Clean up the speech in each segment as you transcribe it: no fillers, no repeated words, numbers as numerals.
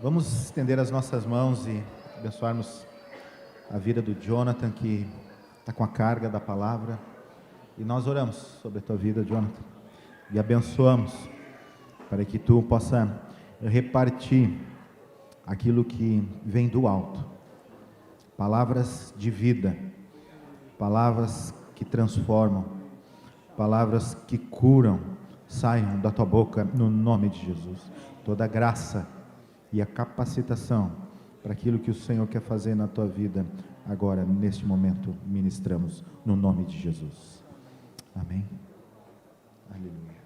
Vamos estender as nossas mãos e abençoarmos a vida do Jonathan, que está com a carga da palavra. E nós oramos sobre a tua vida, Jonathan, e abençoamos para que tu possa repartir aquilo que vem do alto. Palavras de vida, palavras que transformam, palavras que curam, saiam da tua boca no nome de Jesus. Toda a graça e a capacitação para aquilo que o Senhor quer fazer na tua vida agora, neste momento, ministramos no nome de Jesus. Amém. Aleluia.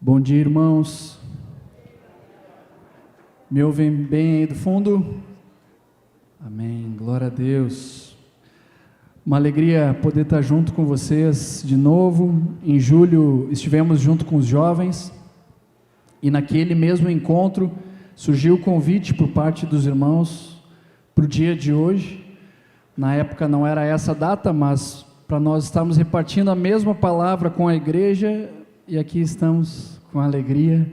Bom dia, irmãos. Me ouvem bem aí do fundo? Amém, glória a Deus. Uma alegria poder estar junto com vocês de novo. Em julho estivemos junto com os jovens e naquele mesmo encontro surgiu o convite por parte dos irmãos para o dia de hoje. Na época não era essa a data, mas para nós estarmos repartindo a mesma palavra com a igreja, e aqui estamos com alegria.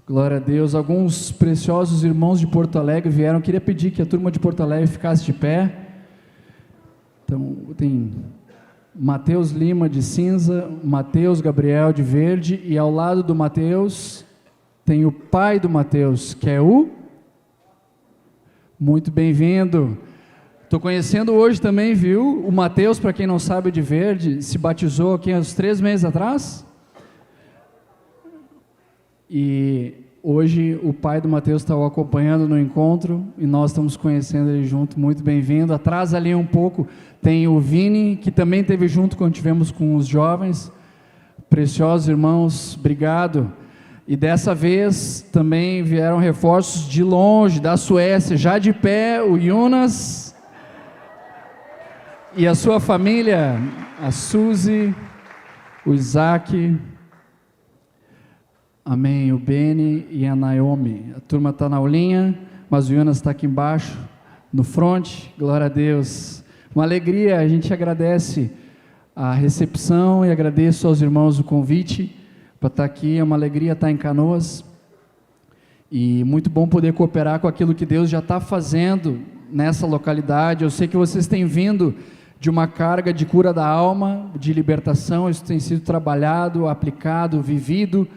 Glória a Deus. Alguns preciosos irmãos de Porto Alegre vieram. Queria pedir que a turma de Porto Alegre ficasse de pé. Então, tem Mateus Lima de cinza, Mateus Gabriel de verde, e ao lado do Mateus tem o pai do Mateus, que é o... Muito bem-vindo. Estou conhecendo hoje também, viu? O Mateus, para quem não sabe, de verde, se batizou aqui há uns 3 meses atrás. E hoje o pai do Mateus está o acompanhando no encontro e nós estamos conhecendo ele junto. Muito bem-vindo. Atrás ali um pouco tem o Vini, que também esteve junto quando tivemos com os jovens. Preciosos irmãos, obrigado. E dessa vez também vieram reforços de longe, da Suécia, já de pé, o Jonas e a sua família, a Suzy, o Isaac. Amém, o Beni e a Naomi. A turma está na aulinha, mas o Jonas está aqui embaixo, no front. Glória a Deus. Uma alegria, a gente agradece a recepção e agradeço aos irmãos o convite para estar aqui. É uma alegria estar em Canoas e muito bom poder cooperar com aquilo que Deus já está fazendo nessa localidade. Eu sei que vocês têm vindo de uma carga de cura da alma, de libertação. Isso tem sido trabalhado, aplicado, vivido,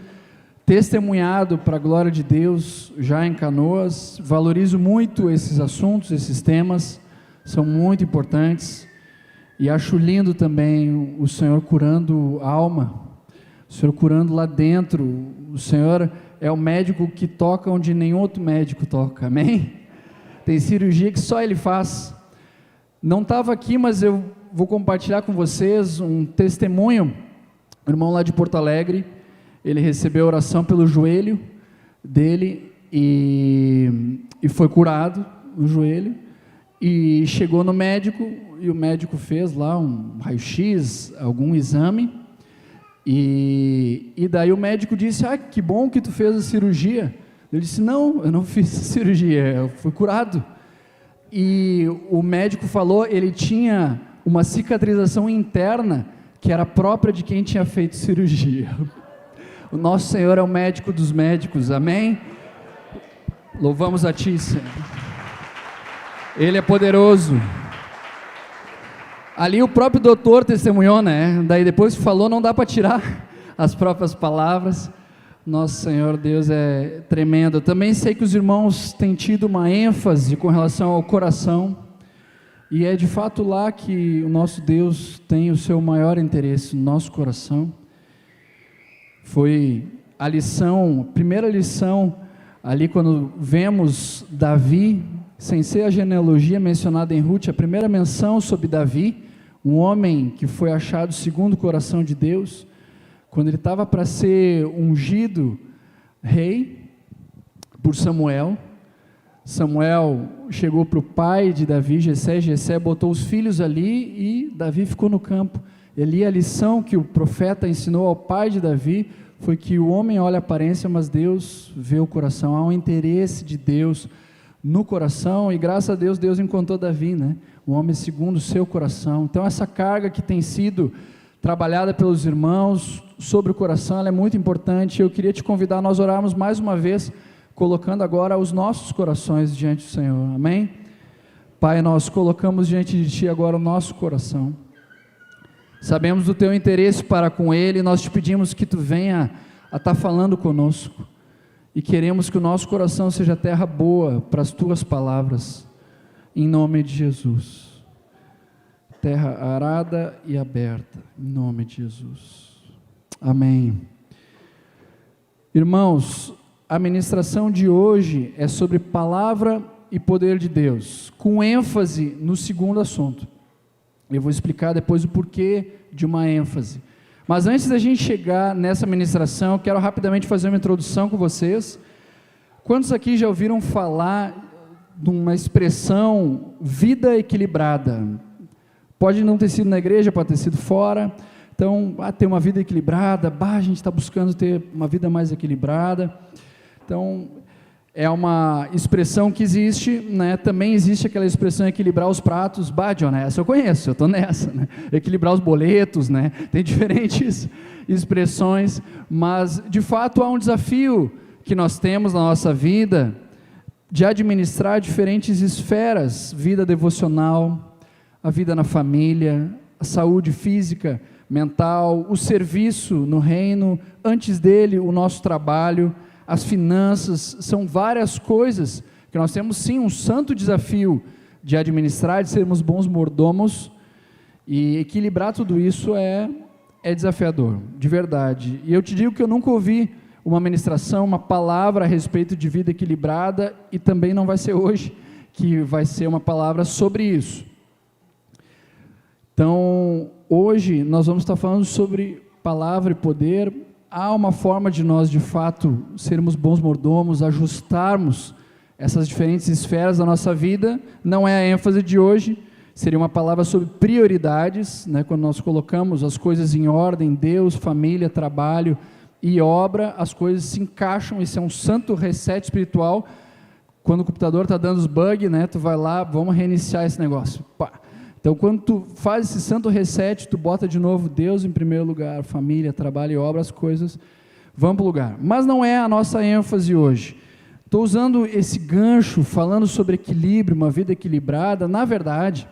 testemunhado para a glória de Deus já em Canoas. Valorizo muito esses assuntos, esses temas, são muito importantes, e acho lindo também o Senhor curando a alma, o Senhor curando lá dentro. O Senhor é o médico que toca onde nenhum outro médico toca, amém? Tem cirurgia que só Ele faz. Não estava aqui, mas eu vou compartilhar com vocês um testemunho. O irmão lá de Porto Alegre, ele recebeu oração pelo joelho dele e foi curado o joelho, e chegou no médico, e o médico fez lá um raio-x, algum exame, e daí o médico disse: que bom que tu fez a cirurgia. Ele disse: não, eu não fiz a cirurgia, eu fui curado. E o médico falou, ele tinha uma cicatrização interna que era própria de quem tinha feito cirurgia. O nosso Senhor é o médico dos médicos, amém? Louvamos a Ti, Senhor. Ele é poderoso. Ali o próprio doutor testemunhou, né? Daí depois que falou, não dá para tirar as próprias palavras. Nosso Senhor Deus é tremendo. Eu também sei que os irmãos têm tido uma ênfase com relação ao coração, e é de fato lá que o nosso Deus tem o seu maior interesse, no nosso coração. Foi a lição, a primeira lição, ali quando vemos Davi, sem ser a genealogia mencionada em Ruth, a primeira menção sobre Davi, um homem que foi achado segundo o coração de Deus, quando ele estava para ser ungido rei por Samuel. Samuel chegou para o pai de Davi, Jessé botou os filhos ali e Davi ficou no campo. E ali a lição que o profeta ensinou ao pai de Davi foi que o homem olha a aparência, mas Deus vê o coração. Há um interesse de Deus no coração, e graças a Deus, Deus encontrou Davi, né? um homem segundo o seu coração. Então essa carga que tem sido trabalhada pelos irmãos sobre o coração, ela é muito importante. Eu queria te convidar a nós orarmos mais uma vez, colocando agora os nossos corações diante do Senhor, amém? Pai, nós colocamos diante de Ti agora o nosso coração, sabemos do Teu interesse para com ele, nós te pedimos que Tu venha a estar falando conosco, e queremos que o nosso coração seja terra boa para as Tuas palavras, em nome de Jesus, terra arada e aberta, em nome de Jesus, amém. Irmãos, a ministração de hoje é sobre palavra e poder de Deus, com ênfase no segundo assunto. Eu vou explicar depois o porquê de uma ênfase. Mas antes da gente chegar nessa ministração, eu quero rapidamente fazer uma introdução com vocês. Quantos aqui já ouviram falar de uma expressão vida equilibrada? Pode não ter sido na igreja, pode ter sido fora. Então, ter uma vida equilibrada, a gente está buscando ter uma vida mais equilibrada. Então, é uma expressão que existe, né? Também existe aquela expressão equilibrar os pratos. John, essa eu conheço, eu estou nessa, né? Equilibrar os boletos, né? Tem diferentes expressões, mas de fato há um desafio que nós temos na nossa vida de administrar diferentes esferas, vida devocional, a vida na família, a saúde física, mental, o serviço no reino, antes dele o nosso trabalho, as finanças, são várias coisas que nós temos sim um santo desafio de administrar, de sermos bons mordomos, e equilibrar tudo isso é desafiador, de verdade. E eu te digo que eu nunca ouvi uma ministração, uma palavra a respeito de vida equilibrada, e também não vai ser hoje que vai ser uma palavra sobre isso. Então, hoje nós vamos estar falando sobre palavra e poder. Há uma forma de nós, de fato, sermos bons mordomos, ajustarmos essas diferentes esferas da nossa vida. Não é a ênfase de hoje, seria uma palavra sobre prioridades, né? Quando nós colocamos as coisas em ordem, Deus, família, trabalho e obra, as coisas se encaixam. Isso é um santo reset espiritual. Quando o computador está dando os bugs, né? Tu vai lá, vamos reiniciar esse negócio. Pá. Então, quando tu faz esse santo reset, tu bota de novo Deus em primeiro lugar, família, trabalho e obra, as coisas vão para o lugar. Mas não é a nossa ênfase hoje. Estou usando esse gancho, falando sobre equilíbrio, uma vida equilibrada, na verdade,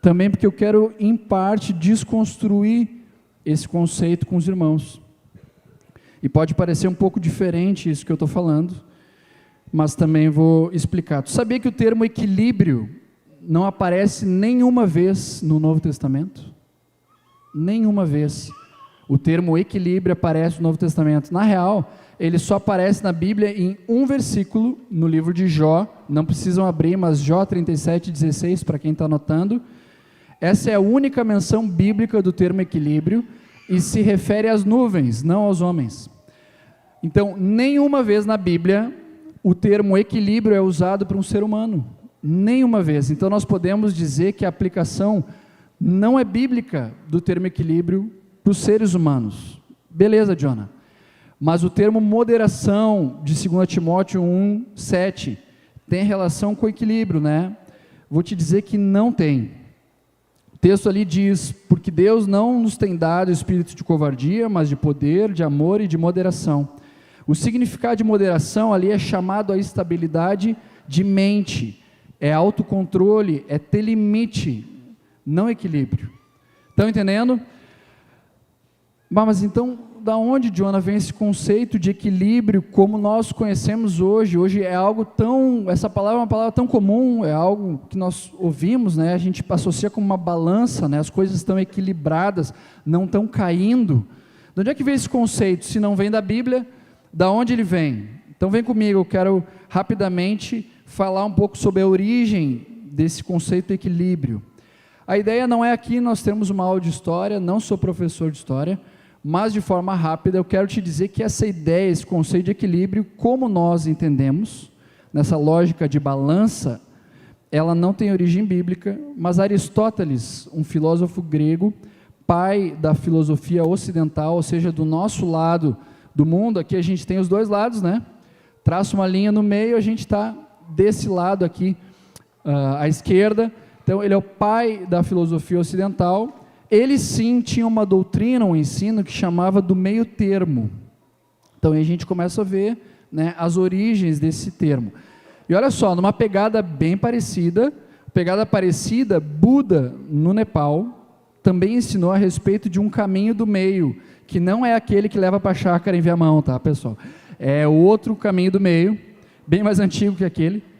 também porque eu quero, em parte, desconstruir esse conceito com os irmãos. E pode parecer um pouco diferente isso que eu estou falando, mas também vou explicar. Tu sabia que o termo equilíbrio não aparece nenhuma vez no Novo Testamento? Nenhuma vez. O termo equilíbrio aparece no Novo Testamento. Na real, ele só aparece na Bíblia em um versículo, no livro de Jó. Não precisam abrir, mas Jó 37:16, para quem está anotando. Essa é a única menção bíblica do termo equilíbrio, e se refere às nuvens, não aos homens. Então, nenhuma vez na Bíblia o termo equilíbrio é usado para um ser humano. Nenhuma vez. Então nós podemos dizer que a aplicação não é bíblica do termo equilíbrio para os seres humanos. Beleza, Jonah. Mas o termo moderação de 2 Timóteo 1:7 tem relação com equilíbrio, né? Vou te dizer que não tem. O texto ali diz: porque Deus não nos tem dado espírito de covardia, mas de poder, de amor e de moderação. O significado de moderação ali é chamado a estabilidade de mente, é autocontrole, é ter limite, não equilíbrio. Estão entendendo? Mas então, da onde, Jonah, vem esse conceito de equilíbrio como nós conhecemos hoje? Hoje é algo tão, essa palavra é uma palavra tão comum, é algo que nós ouvimos, né? A gente associa como uma balança, né? As coisas estão equilibradas, não estão caindo. De onde é que vem esse conceito? Se não vem da Bíblia, da onde ele vem? Então vem comigo, eu quero rapidamente falar um pouco sobre a origem desse conceito de equilíbrio. A ideia não é aqui nós temos uma aula de história, não sou professor de história, mas de forma rápida eu quero te dizer que essa ideia, esse conceito de equilíbrio, como nós entendemos, nessa lógica de balança, ela não tem origem bíblica, mas Aristóteles, um filósofo grego, pai da filosofia ocidental, ou seja, do nosso lado do mundo, aqui a gente tem os dois lados, né? Traça uma linha no meio, a gente está desse lado aqui, à esquerda. Então, ele é o pai da filosofia ocidental. Ele sim tinha uma doutrina, um ensino que chamava do meio termo. Então, aí a gente começa a ver, né, as origens desse termo. E olha só, numa pegada bem parecida, Buda, no Nepal, também ensinou a respeito de um caminho do meio, que não é aquele que leva para a chácara em Viamão, tá, pessoal? É outro caminho do meio, bem mais antigo que aquele.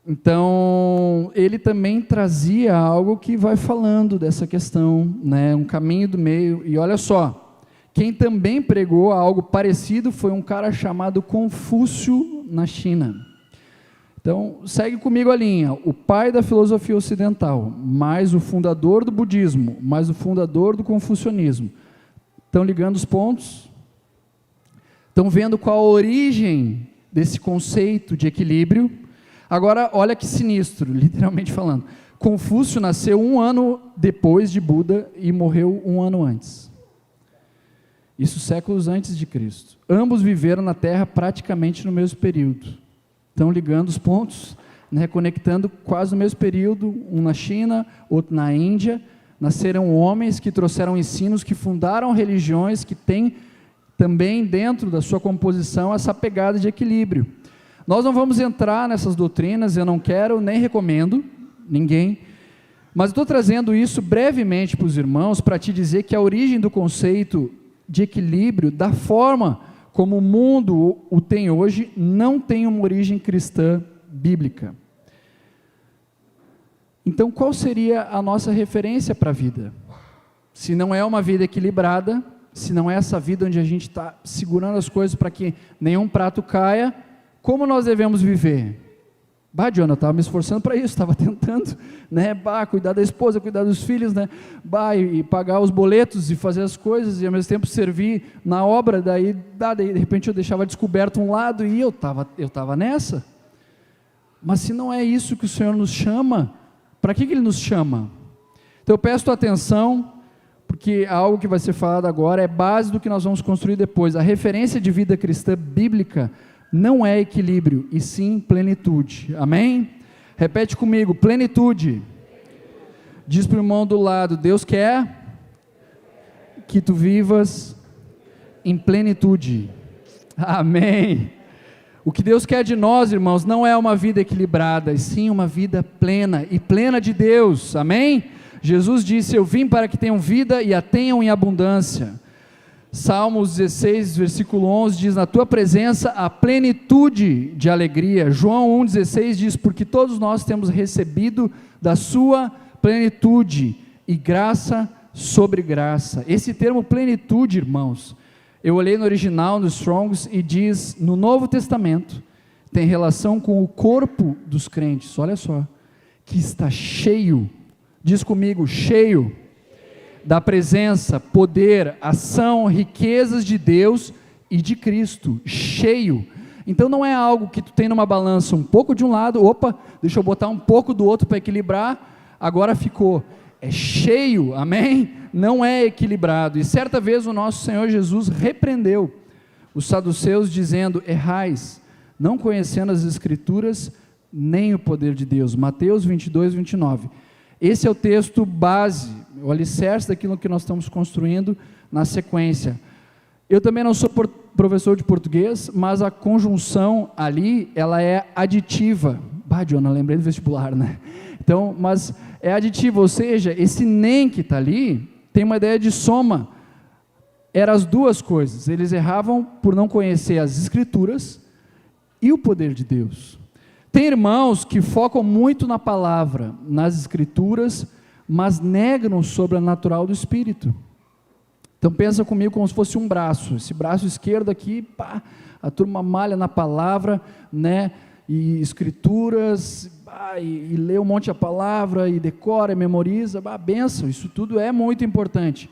Então, ele também trazia algo que vai falando dessa questão, né, um caminho do meio. E olha só, quem também pregou algo parecido foi um cara chamado Confúcio, na China. Então, segue comigo a linha, o pai da filosofia ocidental, mais o fundador do budismo, mais o fundador do confucionismo. Estão ligando os pontos? Estão vendo qual a origem desse conceito de equilíbrio? Agora, olha que sinistro, literalmente falando. Confúcio nasceu 1 ano depois de Buda e morreu 1 ano antes. Isso séculos antes de Cristo. Ambos viveram na Terra praticamente no mesmo período. Estão ligando os pontos, né, conectando quase no mesmo período, um na China, outro na Índia. Nasceram homens que trouxeram ensinos, que fundaram religiões, que têm também dentro da sua composição essa pegada de equilíbrio. Nós não vamos entrar nessas doutrinas, eu não quero, nem recomendo, ninguém, mas estou trazendo isso brevemente para os irmãos, para te dizer que a origem do conceito de equilíbrio, da forma como o mundo o tem hoje, não tem uma origem cristã bíblica. Então, qual seria a nossa referência para a vida? Se não é uma vida equilibrada, se não é essa vida onde a gente está segurando as coisas para que nenhum prato caia, como nós devemos viver? John, eu estava me esforçando para isso, estava tentando, né, cuidar da esposa, cuidar dos filhos, né, e pagar os boletos e fazer as coisas e ao mesmo tempo servir na obra, daí de repente eu deixava descoberto um lado e eu estava nessa. Mas se não é isso que o Senhor nos chama, para que Ele nos chama? Então eu peço tua atenção, porque algo que vai ser falado agora é base do que nós vamos construir depois. A referência de vida cristã bíblica não é equilíbrio, e sim plenitude. Amém? Repete comigo, plenitude. Diz para o irmão do lado, Deus quer que tu vivas em plenitude. Amém. O que Deus quer de nós, irmãos, não é uma vida equilibrada, e sim uma vida plena, e plena de Deus. Amém? Jesus disse, eu vim para que tenham vida e a tenham em abundância. Salmos 16, versículo 11 diz, na tua presença há plenitude de alegria. João 1,16 diz, porque todos nós temos recebido da sua plenitude e graça sobre graça. Esse termo plenitude, irmãos, eu olhei no original, no Strong's, e diz, no Novo Testamento, tem relação com o corpo dos crentes, olha só, que está cheio, diz comigo, cheio, da presença, poder, ação, riquezas de Deus e de Cristo, cheio. Então não é algo que tu tem numa balança um pouco de um lado, opa, deixa eu botar um pouco do outro para equilibrar, agora ficou. É cheio, amém? Não é equilibrado. E certa vez o nosso Senhor Jesus repreendeu os saduceus dizendo, errais, não conhecendo as Escrituras, nem o poder de Deus. Mateus 22, 29. Esse é o texto base, o alicerce daquilo que nós estamos construindo na sequência. Eu também não sou professor de português, mas a conjunção ali, ela é aditiva. Diona, lembrei do vestibular, né? Então, mas é aditiva, ou seja, esse nem que está ali, tem uma ideia de soma. Eram as duas coisas, eles erravam por não conhecer as Escrituras e o poder de Deus. Tem irmãos que focam muito na palavra, nas Escrituras, mas negam o sobrenatural do Espírito. Então pensa comigo como se fosse um braço, esse braço esquerdo aqui, a turma malha na palavra, né, e Escrituras, e lê um monte a palavra, e decora, e memoriza, benção, isso tudo é muito importante,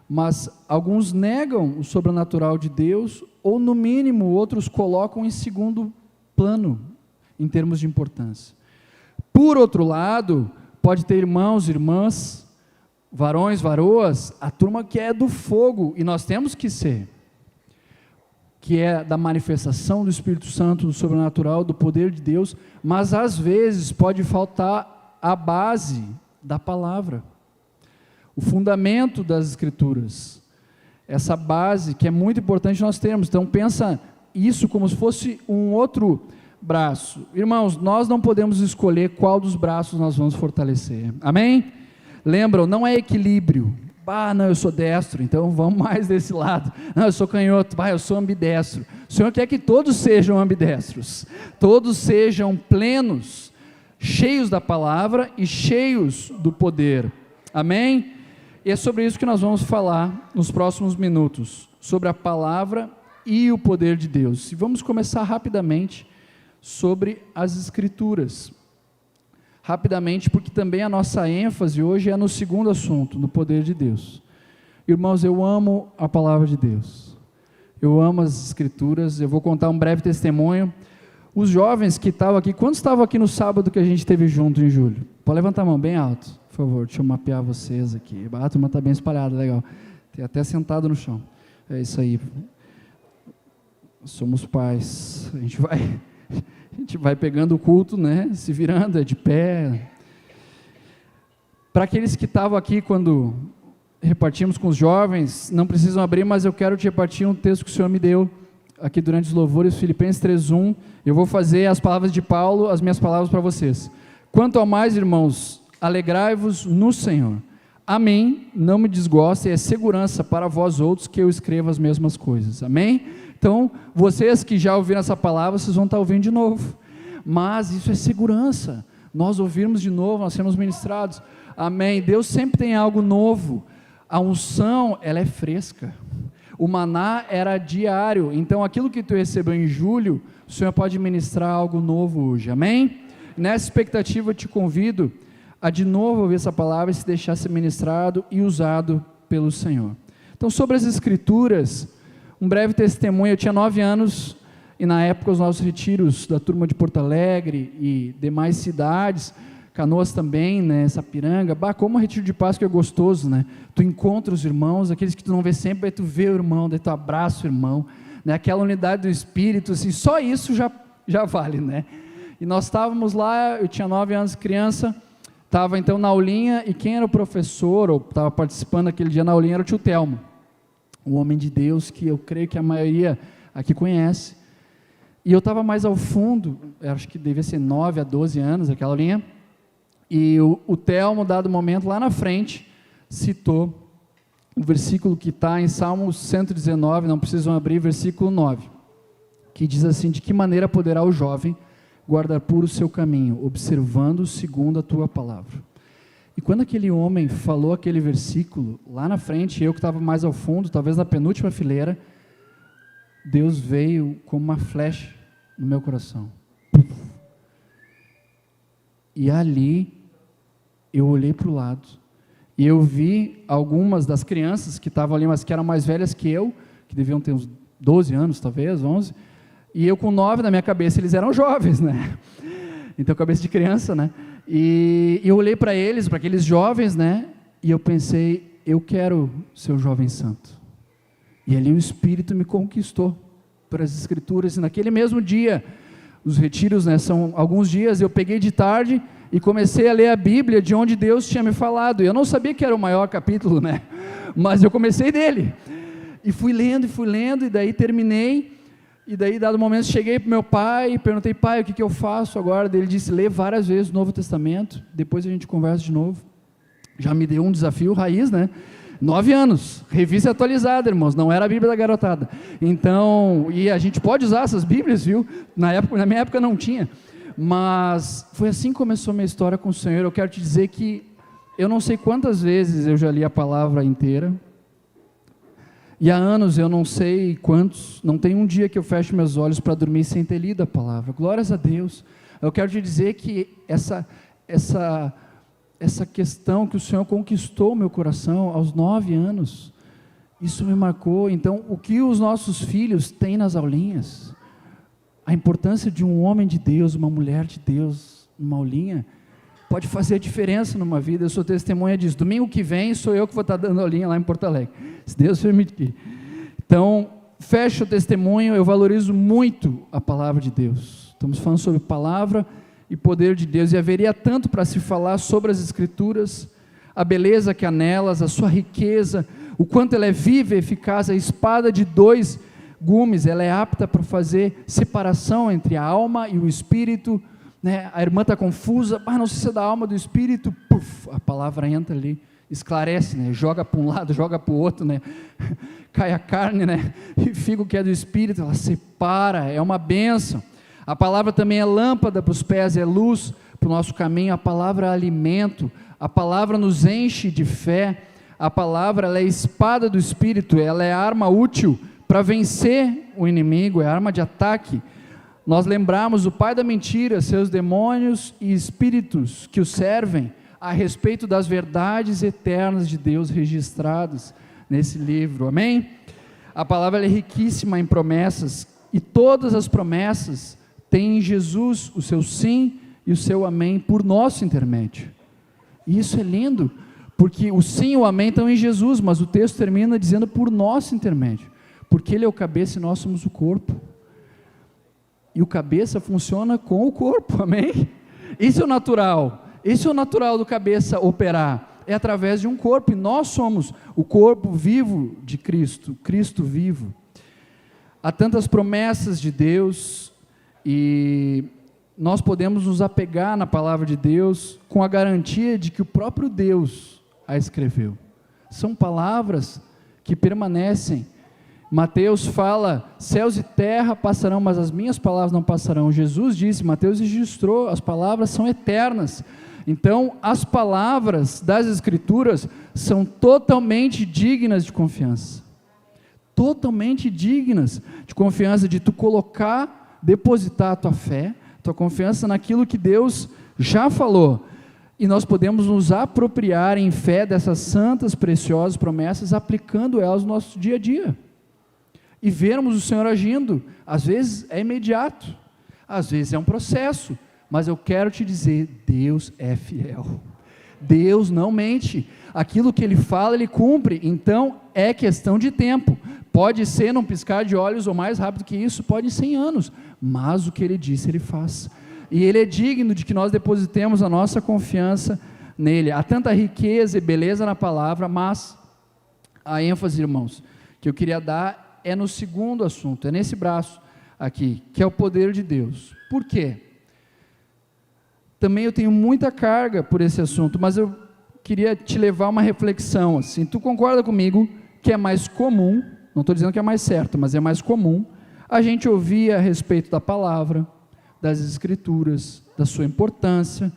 mas alguns negam o sobrenatural de Deus, ou no mínimo outros colocam em segundo plano, em termos de importância. Por outro lado, pode ter irmãos, irmãs, varões, varoas, a turma que é do fogo, e nós temos que ser, que é da manifestação do Espírito Santo, do sobrenatural, do poder de Deus, mas às vezes pode faltar a base da palavra, o fundamento das Escrituras, essa base que é muito importante nós termos. Então pensa isso como se fosse um outro braço. Irmãos, nós não podemos escolher qual dos braços nós vamos fortalecer, amém? Lembram, não é equilíbrio. Não, eu sou destro, então vamos mais desse lado. Não, eu sou canhoto, eu sou ambidestro. O Senhor quer que todos sejam ambidestros, todos sejam plenos, cheios da palavra e cheios do poder, amém? E é sobre isso que nós vamos falar nos próximos minutos, sobre a palavra e o poder de Deus. E vamos começar rapidamente sobre as Escrituras. Rapidamente, porque também a nossa ênfase hoje é no segundo assunto, no poder de Deus. Irmãos, eu amo a palavra de Deus, eu amo as Escrituras. Eu vou contar um breve testemunho. Os jovens que estavam aqui, quantos estavam aqui no sábado que a gente esteve junto em julho? Pode levantar a mão bem alto, por favor, deixa eu mapear vocês aqui. A turma está bem espalhada, legal, tem até sentado no chão, é isso aí, somos pais, a gente vai pegando o culto, né, se virando, é de pé. Para aqueles que estavam aqui quando repartimos com os jovens, não precisam abrir, mas eu quero te repartir um texto que o Senhor me deu aqui durante os louvores, Filipenses 3:1. Eu vou fazer as palavras de Paulo, as minhas palavras para vocês. Quanto ao mais, irmãos, alegrai-vos no Senhor. Amém, não me desgostem, é segurança para vós outros que eu escreva as mesmas coisas, amém? Então, vocês que já ouviram essa palavra, vocês vão estar ouvindo de novo, mas isso é segurança, nós ouvirmos de novo, nós sermos ministrados, amém? Deus sempre tem algo novo, a unção, ela é fresca, o maná era diário, então aquilo que tu recebeu em julho, o Senhor pode ministrar algo novo hoje, amém? Nessa expectativa eu te convido a de novo ouvir essa palavra e se deixar ser ministrado e usado pelo Senhor. Então, sobre as Escrituras, um breve testemunho. Eu tinha 9 anos e na época os nossos retiros da turma de Porto Alegre e demais cidades, Canoas também, né, Sapiranga, como o retiro de Páscoa é gostoso, né? Tu encontra os irmãos, aqueles que tu não vê sempre, aí tu vê o irmão, daí tu abraça o irmão, né? Aquela unidade do Espírito, assim, só isso já vale, né? E nós estávamos lá, eu tinha 9 anos, criança, estava então na aulinha, e quem era o professor, ou estava participando aquele dia na aulinha, era o tio Telmo, um homem de Deus que eu creio que a maioria aqui conhece, e eu estava mais ao fundo, acho que devia ser 9 a 12 anos aquela aulinha, e o Telmo, dado momento, lá na frente, citou o versículo que está em Salmo 119, não precisam abrir, versículo 9, que diz assim: de que maneira poderá o jovem guardar puro o seu caminho, observando segundo a tua palavra. E quando aquele homem falou aquele versículo, lá na frente, eu que estava mais ao fundo, talvez na penúltima fileira, Deus veio como uma flecha no meu coração. E ali, eu olhei para o lado, e eu vi algumas das crianças que estavam ali, mas que eram mais velhas que eu, que deviam ter uns 12 anos, talvez, 11, e eu com 9 na minha cabeça, eles eram jovens, né? Então, cabeça de criança, né? E eu olhei para eles, para aqueles jovens, né? E eu pensei, eu quero ser o jovem santo. E ali o Espírito me conquistou para as Escrituras. E naquele mesmo dia, os retiros, né, são alguns dias, eu peguei de tarde e comecei a ler a Bíblia de onde Deus tinha me falado. E eu não sabia que era o maior capítulo, né? Mas eu comecei dele. E fui lendo, e daí terminei. E daí, dado o momento, cheguei para o meu pai e perguntei: pai, o que eu faço agora? Ele disse: lê várias vezes o Novo Testamento, depois a gente conversa de novo. Já me deu um desafio raiz, né? 9 anos, revista atualizada, irmãos, não era a Bíblia da garotada. Então, e a gente pode usar essas Bíblias, viu? Na minha época não tinha. Mas foi assim que começou a minha história com o Senhor. Eu quero te dizer que eu não sei quantas vezes eu já li a palavra inteira. E há anos, eu não sei quantos, não tem um dia que eu fecho meus olhos para dormir sem ter lido a palavra. Glórias a Deus. Eu quero te dizer que essa questão que o Senhor conquistou meu coração aos 9 anos, isso me marcou. Então, o que os nossos filhos têm nas aulinhas, a importância de um homem de Deus, uma mulher de Deus, numa aulinha, pode fazer a diferença numa vida. Eu sou testemunha disso. Domingo que vem sou eu que vou estar dando aulinha lá em Porto Alegre, se Deus permitir. Então, fecho o testemunho. Eu valorizo muito a palavra de Deus. Estamos falando sobre palavra e poder de Deus, e haveria tanto para se falar sobre as Escrituras, a beleza que há nelas, a sua riqueza, o quanto ela é viva e eficaz, a espada de dois gumes, ela é apta para fazer separação entre a alma e o espírito, né? A irmã está confusa, não sei se é da alma, do espírito, a palavra entra ali, esclarece, né? Joga para um lado, joga para o outro, né? Cai a carne, né? E fica o que é do espírito, ela separa, é uma bênção. A palavra também é lâmpada para os pés, é luz para o nosso caminho, a palavra é alimento, a palavra nos enche de fé, a palavra ela é espada do espírito, ela é arma útil para vencer o inimigo, é arma de ataque. Nós lembramos o pai da mentira, seus demônios e espíritos que o servem, a respeito das verdades eternas de Deus registradas nesse livro, amém? A palavra é riquíssima em promessas, e todas as promessas têm em Jesus o seu sim e o seu amém por nosso intermédio. E isso é lindo, porque o sim e o amém estão em Jesus, mas o texto termina dizendo por nosso intermédio, porque Ele é o cabeça e nós somos o corpo, e o cabeça funciona com o corpo, amém? Isso é o natural, esse é o natural do cabeça operar, é através de um corpo, e nós somos o corpo vivo de Cristo, Cristo vivo. Há tantas promessas de Deus, e nós podemos nos apegar na palavra de Deus, com a garantia de que o próprio Deus a escreveu. São palavras que permanecem. Mateus fala, céus e terra passarão, mas as minhas palavras não passarão. Jesus disse, Mateus registrou, as palavras são eternas. Então, as palavras das Escrituras são totalmente dignas de confiança. Totalmente dignas de confiança, de tu colocar, depositar a tua fé, tua confiança naquilo que Deus já falou. E nós podemos nos apropriar em fé dessas santas, preciosas promessas, aplicando elas no nosso dia a dia. E vermos o Senhor agindo. Às vezes é imediato, às vezes é um processo, mas eu quero te dizer, Deus é fiel, Deus não mente, aquilo que Ele fala, Ele cumpre, então é questão de tempo, pode ser num piscar de olhos, ou mais rápido que isso, pode ser em anos, mas o que Ele disse, Ele faz, e Ele é digno de que nós depositemos a nossa confiança nele. Há tanta riqueza e beleza na palavra, mas a ênfase, irmãos, que eu queria dar é no segundo assunto, é nesse braço aqui, que é o poder de Deus. Por quê? Também eu tenho muita carga por esse assunto, mas eu queria te levar a uma reflexão, assim, tu concorda comigo que é mais comum, não estou dizendo que é mais certo, mas é mais comum, a gente ouvir a respeito da palavra, das Escrituras, da sua importância,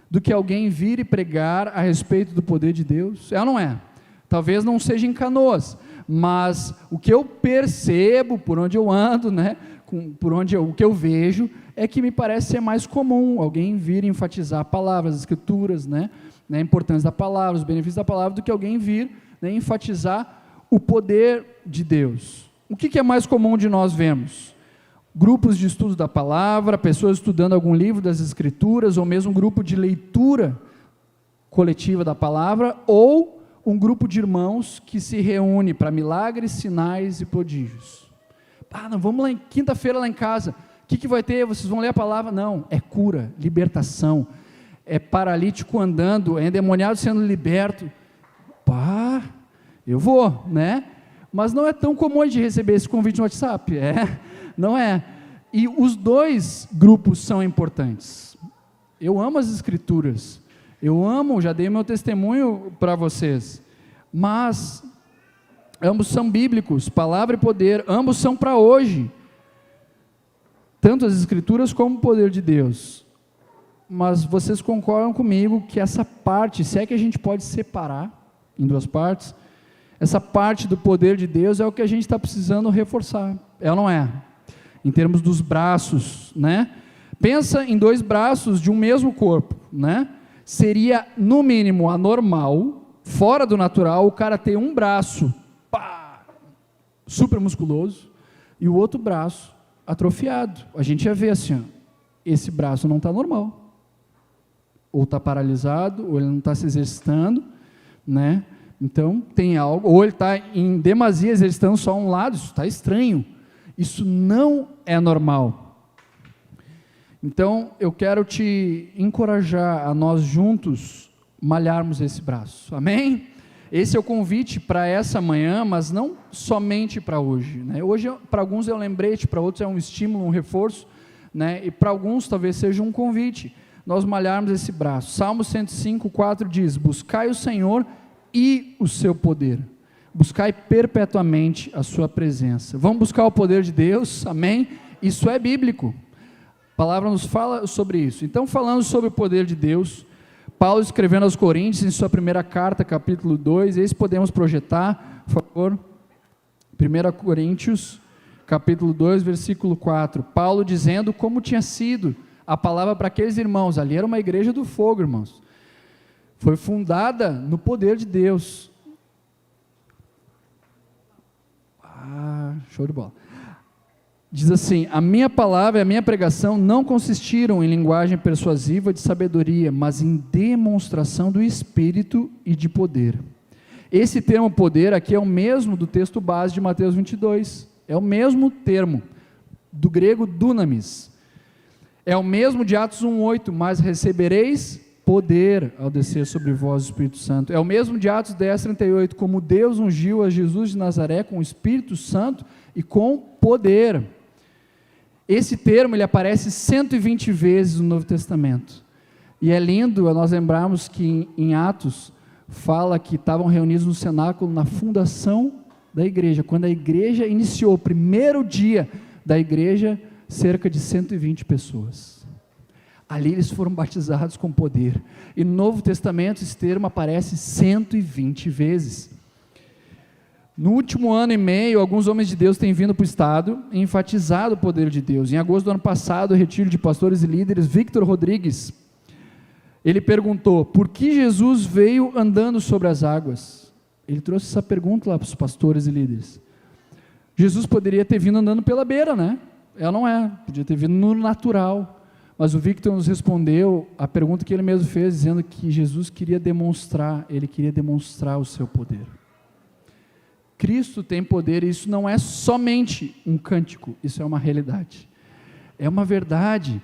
do que alguém vir e pregar a respeito do poder de Deus? É ou não é? Talvez não seja em Canoas, mas o que eu percebo, por onde eu ando, né, o que eu vejo, é que me parece ser mais comum alguém vir enfatizar a palavra, as Escrituras, né, a importância da palavra, os benefícios da palavra, do que alguém vir, né, enfatizar o poder de Deus. O que é mais comum de nós vermos? Grupos de estudo da palavra, pessoas estudando algum livro das Escrituras, ou mesmo um grupo de leitura coletiva da palavra, ou um grupo de irmãos que se reúne para milagres, sinais e prodígios. Não, vamos lá quinta-feira lá em casa, o que vai ter? Vocês vão ler a palavra? Não, é cura, libertação, é paralítico andando, é endemoniado sendo liberto. Eu vou, né? Mas não é tão comum de receber esse convite no WhatsApp, não é? E os dois grupos são importantes. Eu amo as Escrituras, já dei meu testemunho para vocês, mas ambos são bíblicos, palavra e poder, ambos são para hoje, tanto as Escrituras como o poder de Deus. Mas vocês concordam comigo que essa parte, se é que a gente pode separar em duas partes, essa parte do poder de Deus é o que a gente está precisando reforçar, é ou não é? Em termos dos braços, né? Pensa em dois braços de um mesmo corpo, né? Seria, no mínimo, anormal, fora do natural, o cara ter um braço, super musculoso, e o outro braço atrofiado. A gente ia ver assim, esse braço não está normal, ou está paralisado, ou ele não está se exercitando, né? Então, tem algo, ou ele está em demasia exercitando só um lado, isso está estranho, isso não é normal. Então, eu quero te encorajar a nós juntos malharmos esse braço, amém? Esse é o convite para essa manhã, mas não somente para hoje, né? Hoje, para alguns é um lembrete, para outros é um estímulo, um reforço, né? E para alguns talvez seja um convite, nós malharmos esse braço. Salmo 105, 4 diz: buscai o Senhor e o seu poder, buscai perpetuamente a sua presença. Vamos buscar o poder de Deus, amém? Isso é bíblico, a palavra nos fala sobre isso. Então, falando sobre o poder de Deus, Paulo escrevendo aos Coríntios, em sua primeira carta, capítulo 2, esse podemos projetar, por favor, 1 Coríntios, capítulo 2, versículo 4, Paulo dizendo como tinha sido a palavra para aqueles irmãos. Ali era uma igreja do fogo, irmãos, foi fundada no poder de Deus. Show de bola. Diz assim: a minha palavra e a minha pregação não consistiram em linguagem persuasiva de sabedoria, mas em demonstração do Espírito e de poder. Esse termo poder aqui é o mesmo do texto base de Mateus 22, é o mesmo termo, do grego dunamis, é o mesmo de Atos 1,8, mas recebereis poder ao descer sobre vós o Espírito Santo. É o mesmo de Atos 10:38, como Deus ungiu a Jesus de Nazaré com o Espírito Santo e com poder. Esse termo ele aparece 120 vezes no Novo Testamento, e é lindo nós lembrarmos que em Atos fala que estavam reunidos no cenáculo na fundação da igreja, quando a igreja iniciou, o primeiro dia da igreja, cerca de 120 pessoas, ali eles foram batizados com poder, e no Novo Testamento esse termo aparece 120 vezes. No último ano e meio, alguns homens de Deus têm vindo para o estado e enfatizado o poder de Deus. Em agosto do ano passado, o retiro de pastores e líderes, Victor Rodrigues, ele perguntou: por que Jesus veio andando sobre as águas? Ele trouxe essa pergunta lá para os pastores e líderes. Jesus poderia ter vindo andando pela beira, né? Ela não é, podia ter vindo no natural. Mas o Victor nos respondeu a pergunta que ele mesmo fez, dizendo que Jesus queria demonstrar, ele queria demonstrar o seu poder. Cristo tem poder, e isso não é somente um cântico, isso é uma realidade, é uma verdade.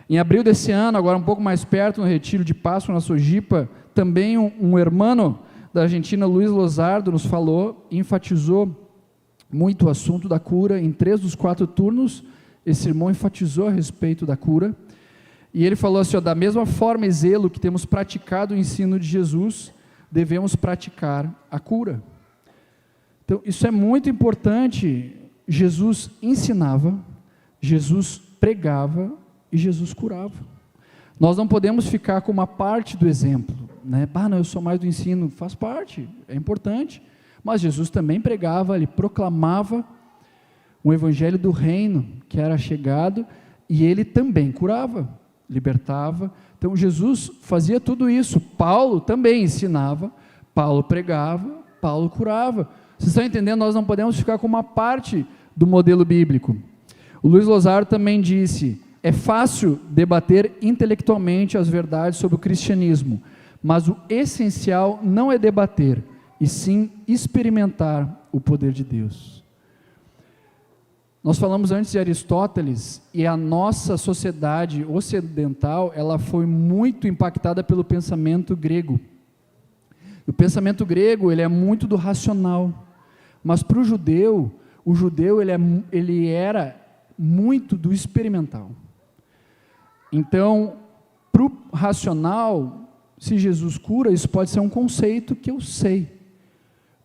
Em abril desse ano, agora um pouco mais perto, no retiro de Páscoa na Sojipa, também um hermano da Argentina, Luiz Lozardo, nos falou, enfatizou muito o assunto da cura. Em 3 dos 4 turnos, esse irmão enfatizou a respeito da cura, e ele falou assim: da mesma forma e zelo que temos praticado o ensino de Jesus, devemos praticar a cura. Então, isso é muito importante. Jesus ensinava, Jesus pregava e Jesus curava. Nós não podemos ficar com uma parte do exemplo, né? Não, eu sou mais do ensino, faz parte, é importante, mas Jesus também pregava, ele proclamava um evangelho do reino que era chegado, e ele também curava, libertava. Então Jesus fazia tudo isso. Paulo também ensinava, Paulo pregava, Paulo curava. Vocês estão entendendo? Nós não podemos ficar com uma parte do modelo bíblico. O Luiz Lozardo também disse: é fácil debater intelectualmente as verdades sobre o cristianismo, mas o essencial não é debater, e sim experimentar o poder de Deus. Nós falamos antes de Aristóteles, e a nossa sociedade ocidental, ela foi muito impactada pelo pensamento grego. O pensamento grego, ele é muito do racional, mas para o judeu ele era muito do experimental. Então, para o racional, se Jesus cura, isso pode ser um conceito que eu sei.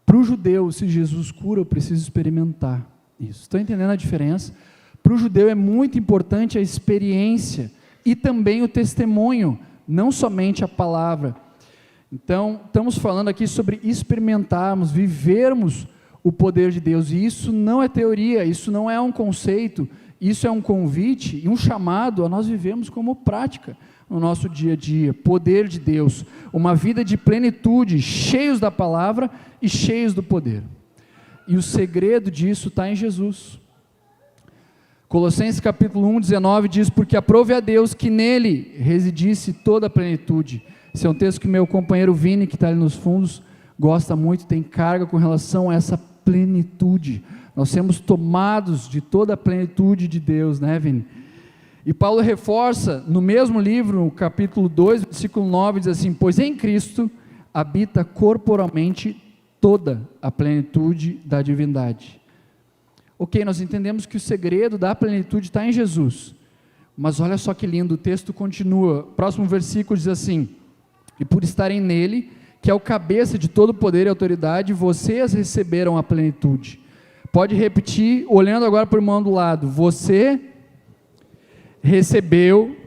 Para o judeu, se Jesus cura, eu preciso experimentar isso. Estão entendendo a diferença? Para o judeu é muito importante a experiência e também o testemunho, não somente a palavra. Então, estamos falando aqui sobre experimentarmos, vivermos o poder de Deus, e isso não é teoria, isso não é um conceito, isso é um convite e um chamado a nós vivemos como prática no nosso dia a dia. Poder de Deus, uma vida de plenitude, cheios da palavra e cheios do poder, e o segredo disso está em Jesus. Colossenses capítulo 1:19 diz: porque aprove a Deus que nele residisse toda a plenitude. Esse é um texto que meu companheiro Vini, que está ali nos fundos, gosta muito, tem carga com relação a essa plenitude. Nós somos tomados de toda a plenitude de Deus, né, Vini? E Paulo reforça no mesmo livro, no capítulo 2, versículo 9, diz assim: pois em Cristo habita corporalmente toda a plenitude da divindade. Ok, nós entendemos que o segredo da plenitude está em Jesus, mas olha só que lindo, o texto continua, próximo versículo diz assim: e por estarem nele, que é o cabeça de todo poder e autoridade, vocês receberam a plenitude. Pode repetir, olhando agora para o irmão do lado: você recebeu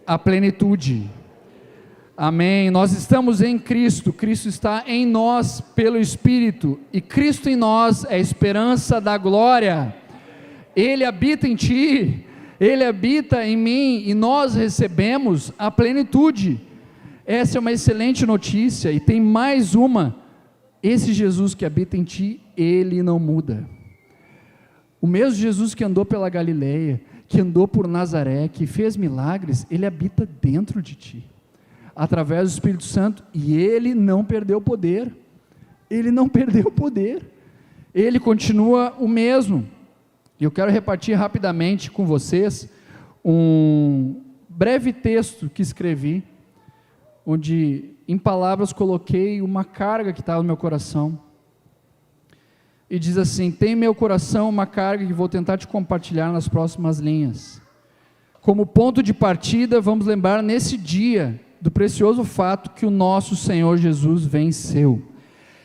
a plenitude. Amém. Nós estamos em Cristo, Cristo está em nós pelo Espírito, e Cristo em nós é a esperança da glória. Ele habita em ti, Ele habita em mim, e nós recebemos a plenitude. Essa é uma excelente notícia, e tem mais uma: esse Jesus que habita em ti, Ele não muda. O mesmo Jesus que andou pela Galileia, que andou por Nazaré, que fez milagres, Ele habita dentro de ti, através do Espírito Santo, e Ele não perdeu o poder. Ele não perdeu o poder, Ele continua o mesmo. E eu quero repartir rapidamente com vocês um breve texto que escrevi, onde em palavras coloquei uma carga que estava no meu coração, e diz assim: tem em meu coração uma carga que vou tentar te compartilhar nas próximas linhas. Como ponto de partida, vamos lembrar nesse dia do precioso fato que o nosso Senhor Jesus venceu.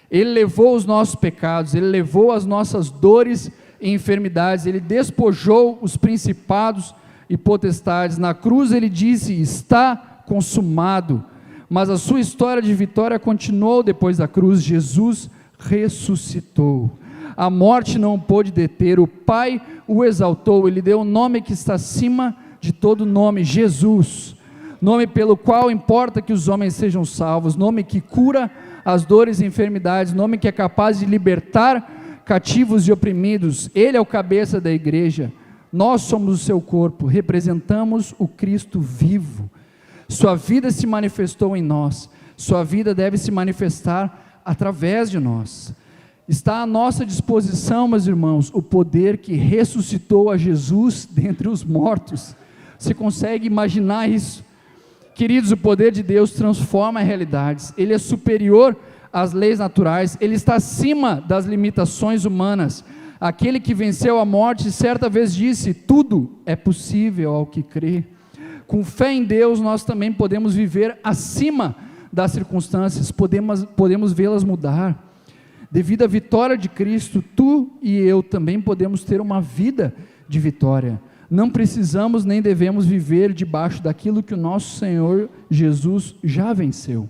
Ele levou os nossos pecados, Ele levou as nossas dores e enfermidades, Ele despojou os principados e potestades. Na cruz Ele disse: está consumado. Mas a sua história de vitória continuou depois da cruz. Jesus ressuscitou. A morte não o pôde deter, o Pai o exaltou, Ele deu o nome que está acima de todo nome, Jesus, nome pelo qual importa que os homens sejam salvos, nome que cura as dores e enfermidades, nome que é capaz de libertar cativos e oprimidos. Ele é o cabeça da igreja, nós somos o seu corpo, representamos o Cristo vivo. Sua vida se manifestou em nós, sua vida deve se manifestar através de nós. Está à nossa disposição, meus irmãos, o poder que ressuscitou a Jesus dentre os mortos. Você consegue imaginar isso? Queridos, o poder de Deus transforma realidades, Ele é superior às leis naturais, Ele está acima das limitações humanas. Aquele que venceu a morte certa vez disse: tudo é possível ao que crê. Com fé em Deus nós também podemos viver acima das circunstâncias, podemos vê-las mudar. Devido à vitória de Cristo, tu e eu também podemos ter uma vida de vitória. Não precisamos nem devemos viver debaixo daquilo que o nosso Senhor Jesus já venceu.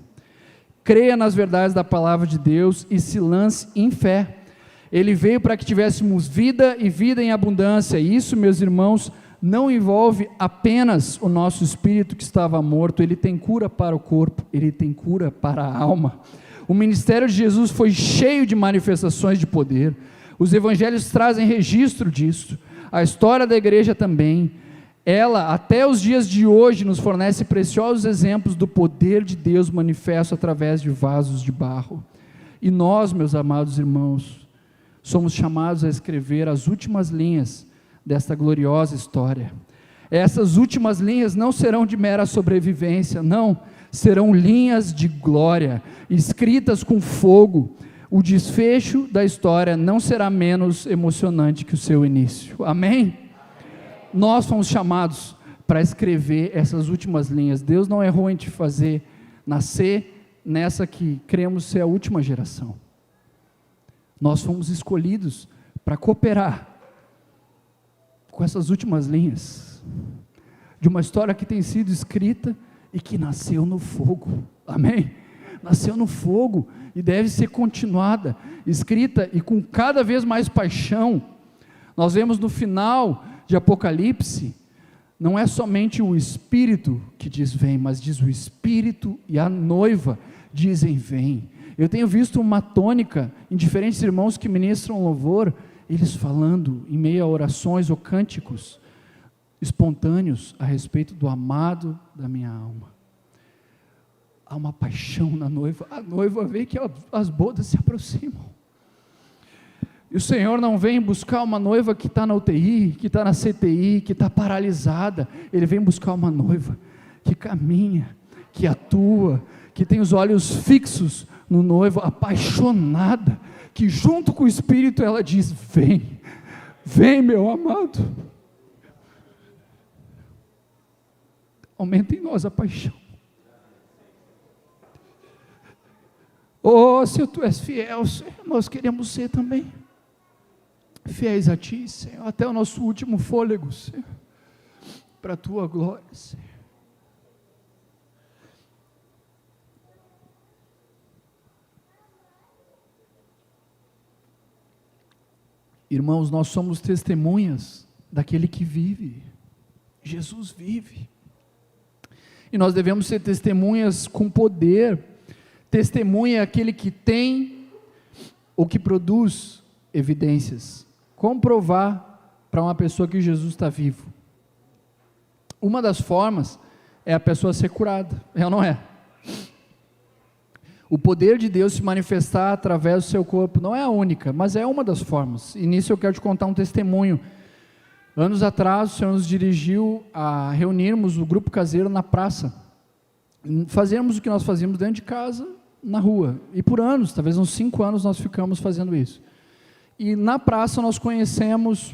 Creia nas verdades da palavra de Deus e se lance em fé. Ele veio para que tivéssemos vida e vida em abundância, e isso, meus irmãos, não envolve apenas o nosso espírito que estava morto. Ele tem cura para o corpo, Ele tem cura para a alma. O ministério de Jesus foi cheio de manifestações de poder, os evangelhos trazem registro disso, a história da igreja também. Ela, até os dias de hoje, nos fornece preciosos exemplos do poder de Deus manifesto através de vasos de barro. E nós, meus amados irmãos, somos chamados a escrever as últimas linhas desta gloriosa história. Essas últimas linhas não serão de mera sobrevivência, não, serão linhas de glória, escritas com fogo. O desfecho da história não será menos emocionante que o seu início. Amém? Nós fomos chamados para escrever essas últimas linhas. Deus não errou em te fazer nascer nessa que cremos ser a última geração. Nós fomos escolhidos para cooperar com essas últimas linhas de uma história que tem sido escrita e que nasceu no fogo. Amém? Nasceu no fogo e deve ser continuada, escrita e com cada vez mais paixão. Nós vemos no final de Apocalipse, não é somente o Espírito que diz vem, mas diz o Espírito e a noiva dizem vem. Eu tenho visto uma tônica em diferentes irmãos que ministram louvor, eles falando em meio a orações ou cânticos espontâneos a respeito do amado da minha alma. Há uma paixão na noiva, a noiva vê que as bodas se aproximam. E o Senhor não vem buscar uma noiva que está na UTI, que está na CTI, que está paralisada. Ele vem buscar uma noiva que caminha, que atua, que tem os olhos fixos no noivo, apaixonada, que junto com o Espírito ela diz: vem, vem meu amado. Aumenta em nós a paixão. Oh, se tu és fiel, Senhor, nós queremos ser também fiéis a Ti, Senhor, até o nosso último fôlego, Senhor, para a Tua glória, Senhor. Irmãos, nós somos testemunhas daquele que vive. Jesus vive. E nós devemos ser testemunhas com poder. Testemunha é aquele que tem ou que produz evidências. Como provar para uma pessoa que Jesus está vivo? Uma das formas é a pessoa ser curada, é ou não é? O poder de Deus se manifestar através do seu corpo não é a única, mas é uma das formas. E nisso eu quero te contar um testemunho. Anos atrás, o Senhor nos dirigiu a reunirmos o grupo caseiro na praça. Fazemos o que nós fazíamos dentro de casa, na rua. E por anos, talvez uns 5 anos, nós ficamos fazendo isso. E na praça nós conhecemos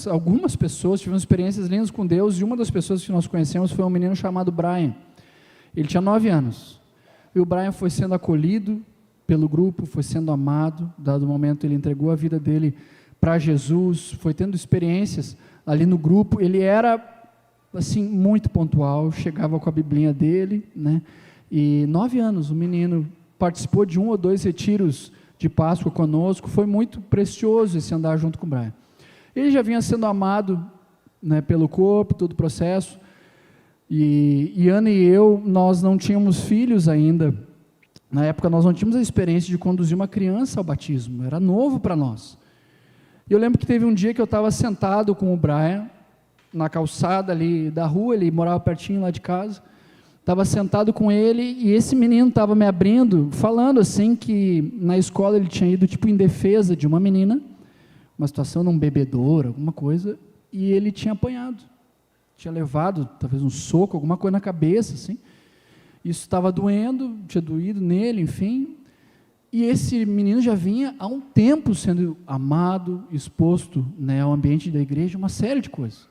algumas pessoas, tivemos experiências lindas com Deus, e uma das pessoas que nós conhecemos foi um menino chamado Brian. Ele tinha 9 anos. E o Brian foi sendo acolhido pelo grupo, foi sendo amado. Dado o momento, ele entregou a vida dele para Jesus, foi tendo experiências ali no grupo. Ele era, assim, muito pontual, chegava com a biblinha dele, né? E 9 anos, o menino participou de 1 ou 2 retiros de Páscoa conosco. Foi muito precioso esse andar junto com o Brian. Ele já vinha sendo amado, né, pelo corpo, todo o processo. E Ana e eu, nós não tínhamos filhos ainda. Na época nós não tínhamos a experiência de conduzir uma criança ao batismo, era novo para nós. E eu lembro que teve um dia que eu estava sentado com o Brian, na calçada ali da rua, ele morava pertinho lá de casa, estava sentado com ele, e esse menino estava me abrindo, falando assim que na escola ele tinha ido tipo em defesa de uma menina, uma situação num bebedouro, alguma coisa, e ele tinha apanhado. Tinha levado, talvez um soco, alguma coisa na cabeça, assim. Isso estava doendo, tinha doído nele, enfim. E esse menino já vinha há um tempo sendo amado, exposto, né, ao ambiente da igreja, uma série de coisas.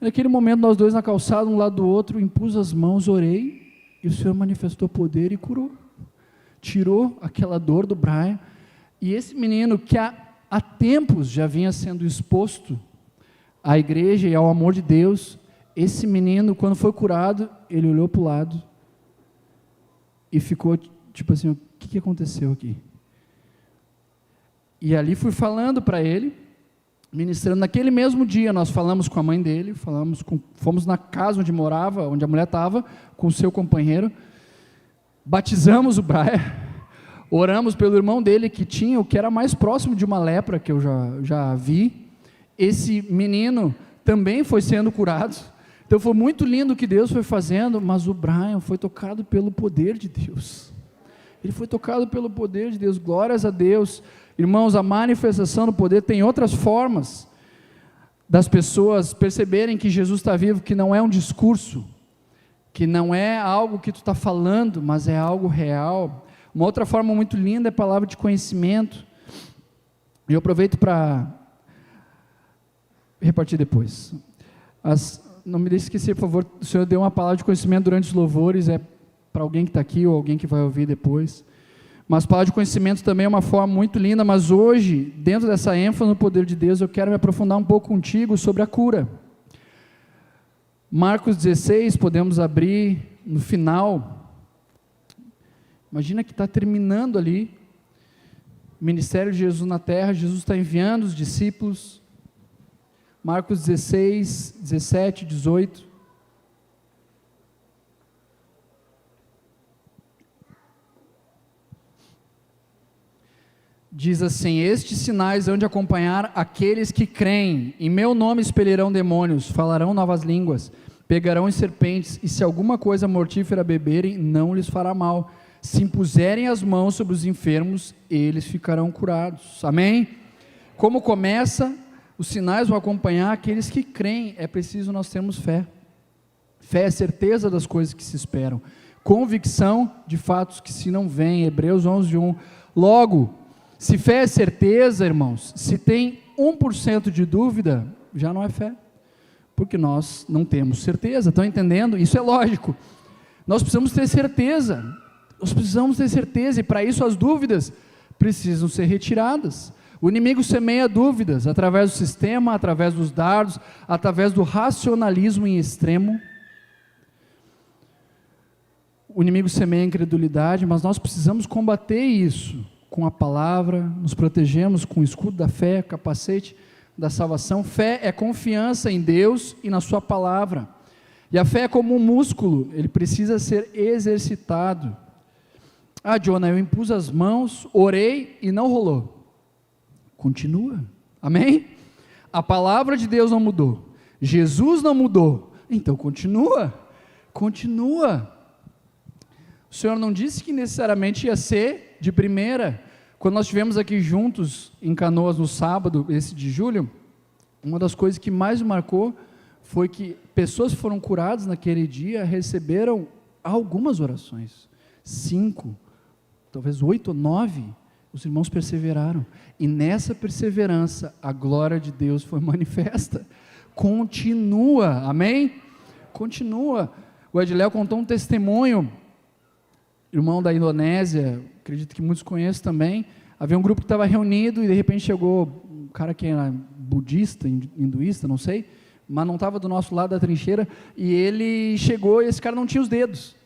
Naquele momento, nós dois na calçada, um lado do outro, impus as mãos, orei, e o Senhor manifestou poder e curou. Tirou aquela dor do Brian. E esse menino, que há tempos já vinha sendo exposto à igreja e ao amor de Deus, esse menino, quando foi curado, ele olhou para o lado e ficou tipo assim: o que aconteceu aqui? E ali fui falando para ele, ministrando. Naquele mesmo dia nós falamos com a mãe dele, fomos na casa onde morava, onde a mulher estava, com o seu companheiro, batizamos o Brian, oramos pelo irmão dele que tinha o que era mais próximo de uma lepra que eu já vi. Esse menino também foi sendo curado. Então foi muito lindo o que Deus foi fazendo, mas o Brian foi tocado pelo poder de Deus. Ele foi tocado pelo poder de Deus, glórias a Deus. Irmãos, a manifestação do poder tem outras formas das pessoas perceberem que Jesus está vivo, que não é um discurso, que não é algo que tu está falando, mas é algo real. Uma outra forma muito linda é a palavra de conhecimento. E eu aproveito para repartir depois. Não me deixe esquecer, por favor, o Senhor deu uma palavra de conhecimento durante os louvores, é para alguém que está aqui ou alguém que vai ouvir depois. Mas palavra de conhecimento também é uma forma muito linda, mas hoje, dentro dessa ênfase no poder de Deus, eu quero me aprofundar um pouco contigo sobre a cura. Marcos 16, podemos abrir no final. Imagina que está terminando ali o ministério de Jesus na terra, Jesus está enviando os discípulos. Marcos 16, 17, 18. Diz assim: estes sinais hão de acompanhar aqueles que creem, em meu nome expelirão demônios, falarão novas línguas, pegarão em serpentes, e se alguma coisa mortífera beberem, não lhes fará mal. Se impuserem as mãos sobre os enfermos, eles ficarão curados. Amém? Como começa? Os sinais vão acompanhar aqueles que creem. É preciso nós termos fé. Fé é certeza das coisas que se esperam, convicção de fatos que se não veem. Hebreus 11:1. Logo, se fé é certeza, irmãos, se tem 1% de dúvida, já não é fé, porque nós não temos certeza. Estão entendendo? Isso é lógico. Nós precisamos ter certeza, e para isso as dúvidas precisam ser retiradas. O inimigo semeia dúvidas através do sistema, através dos dardos, através do racionalismo em extremo. O inimigo semeia incredulidade, mas nós precisamos combater isso com a palavra, nos protegemos com o escudo da fé, capacete da salvação. Fé é confiança em Deus e na sua palavra. E a fé é como um músculo, ele precisa ser exercitado. Ah, Jonah, eu impus as mãos, orei e não rolou. Continua, amém? A palavra de Deus não mudou, Jesus não mudou, então continua. O Senhor não disse que necessariamente ia ser de primeira. Quando nós estivemos aqui juntos em Canoas no sábado, esse de julho, uma das coisas que mais me marcou foi que pessoas que foram curadas naquele dia receberam algumas orações, 5, talvez 8 ou 9, os irmãos perseveraram, e nessa perseverança a glória de Deus foi manifesta. Continua, amém? Continua. O Ediléo contou um testemunho, irmão da Indonésia, acredito que muitos conhecem também. Havia um grupo que estava reunido e de repente chegou um cara que era budista, hinduísta, não sei, mas não estava do nosso lado da trincheira, e ele chegou e esse cara não tinha os dedos.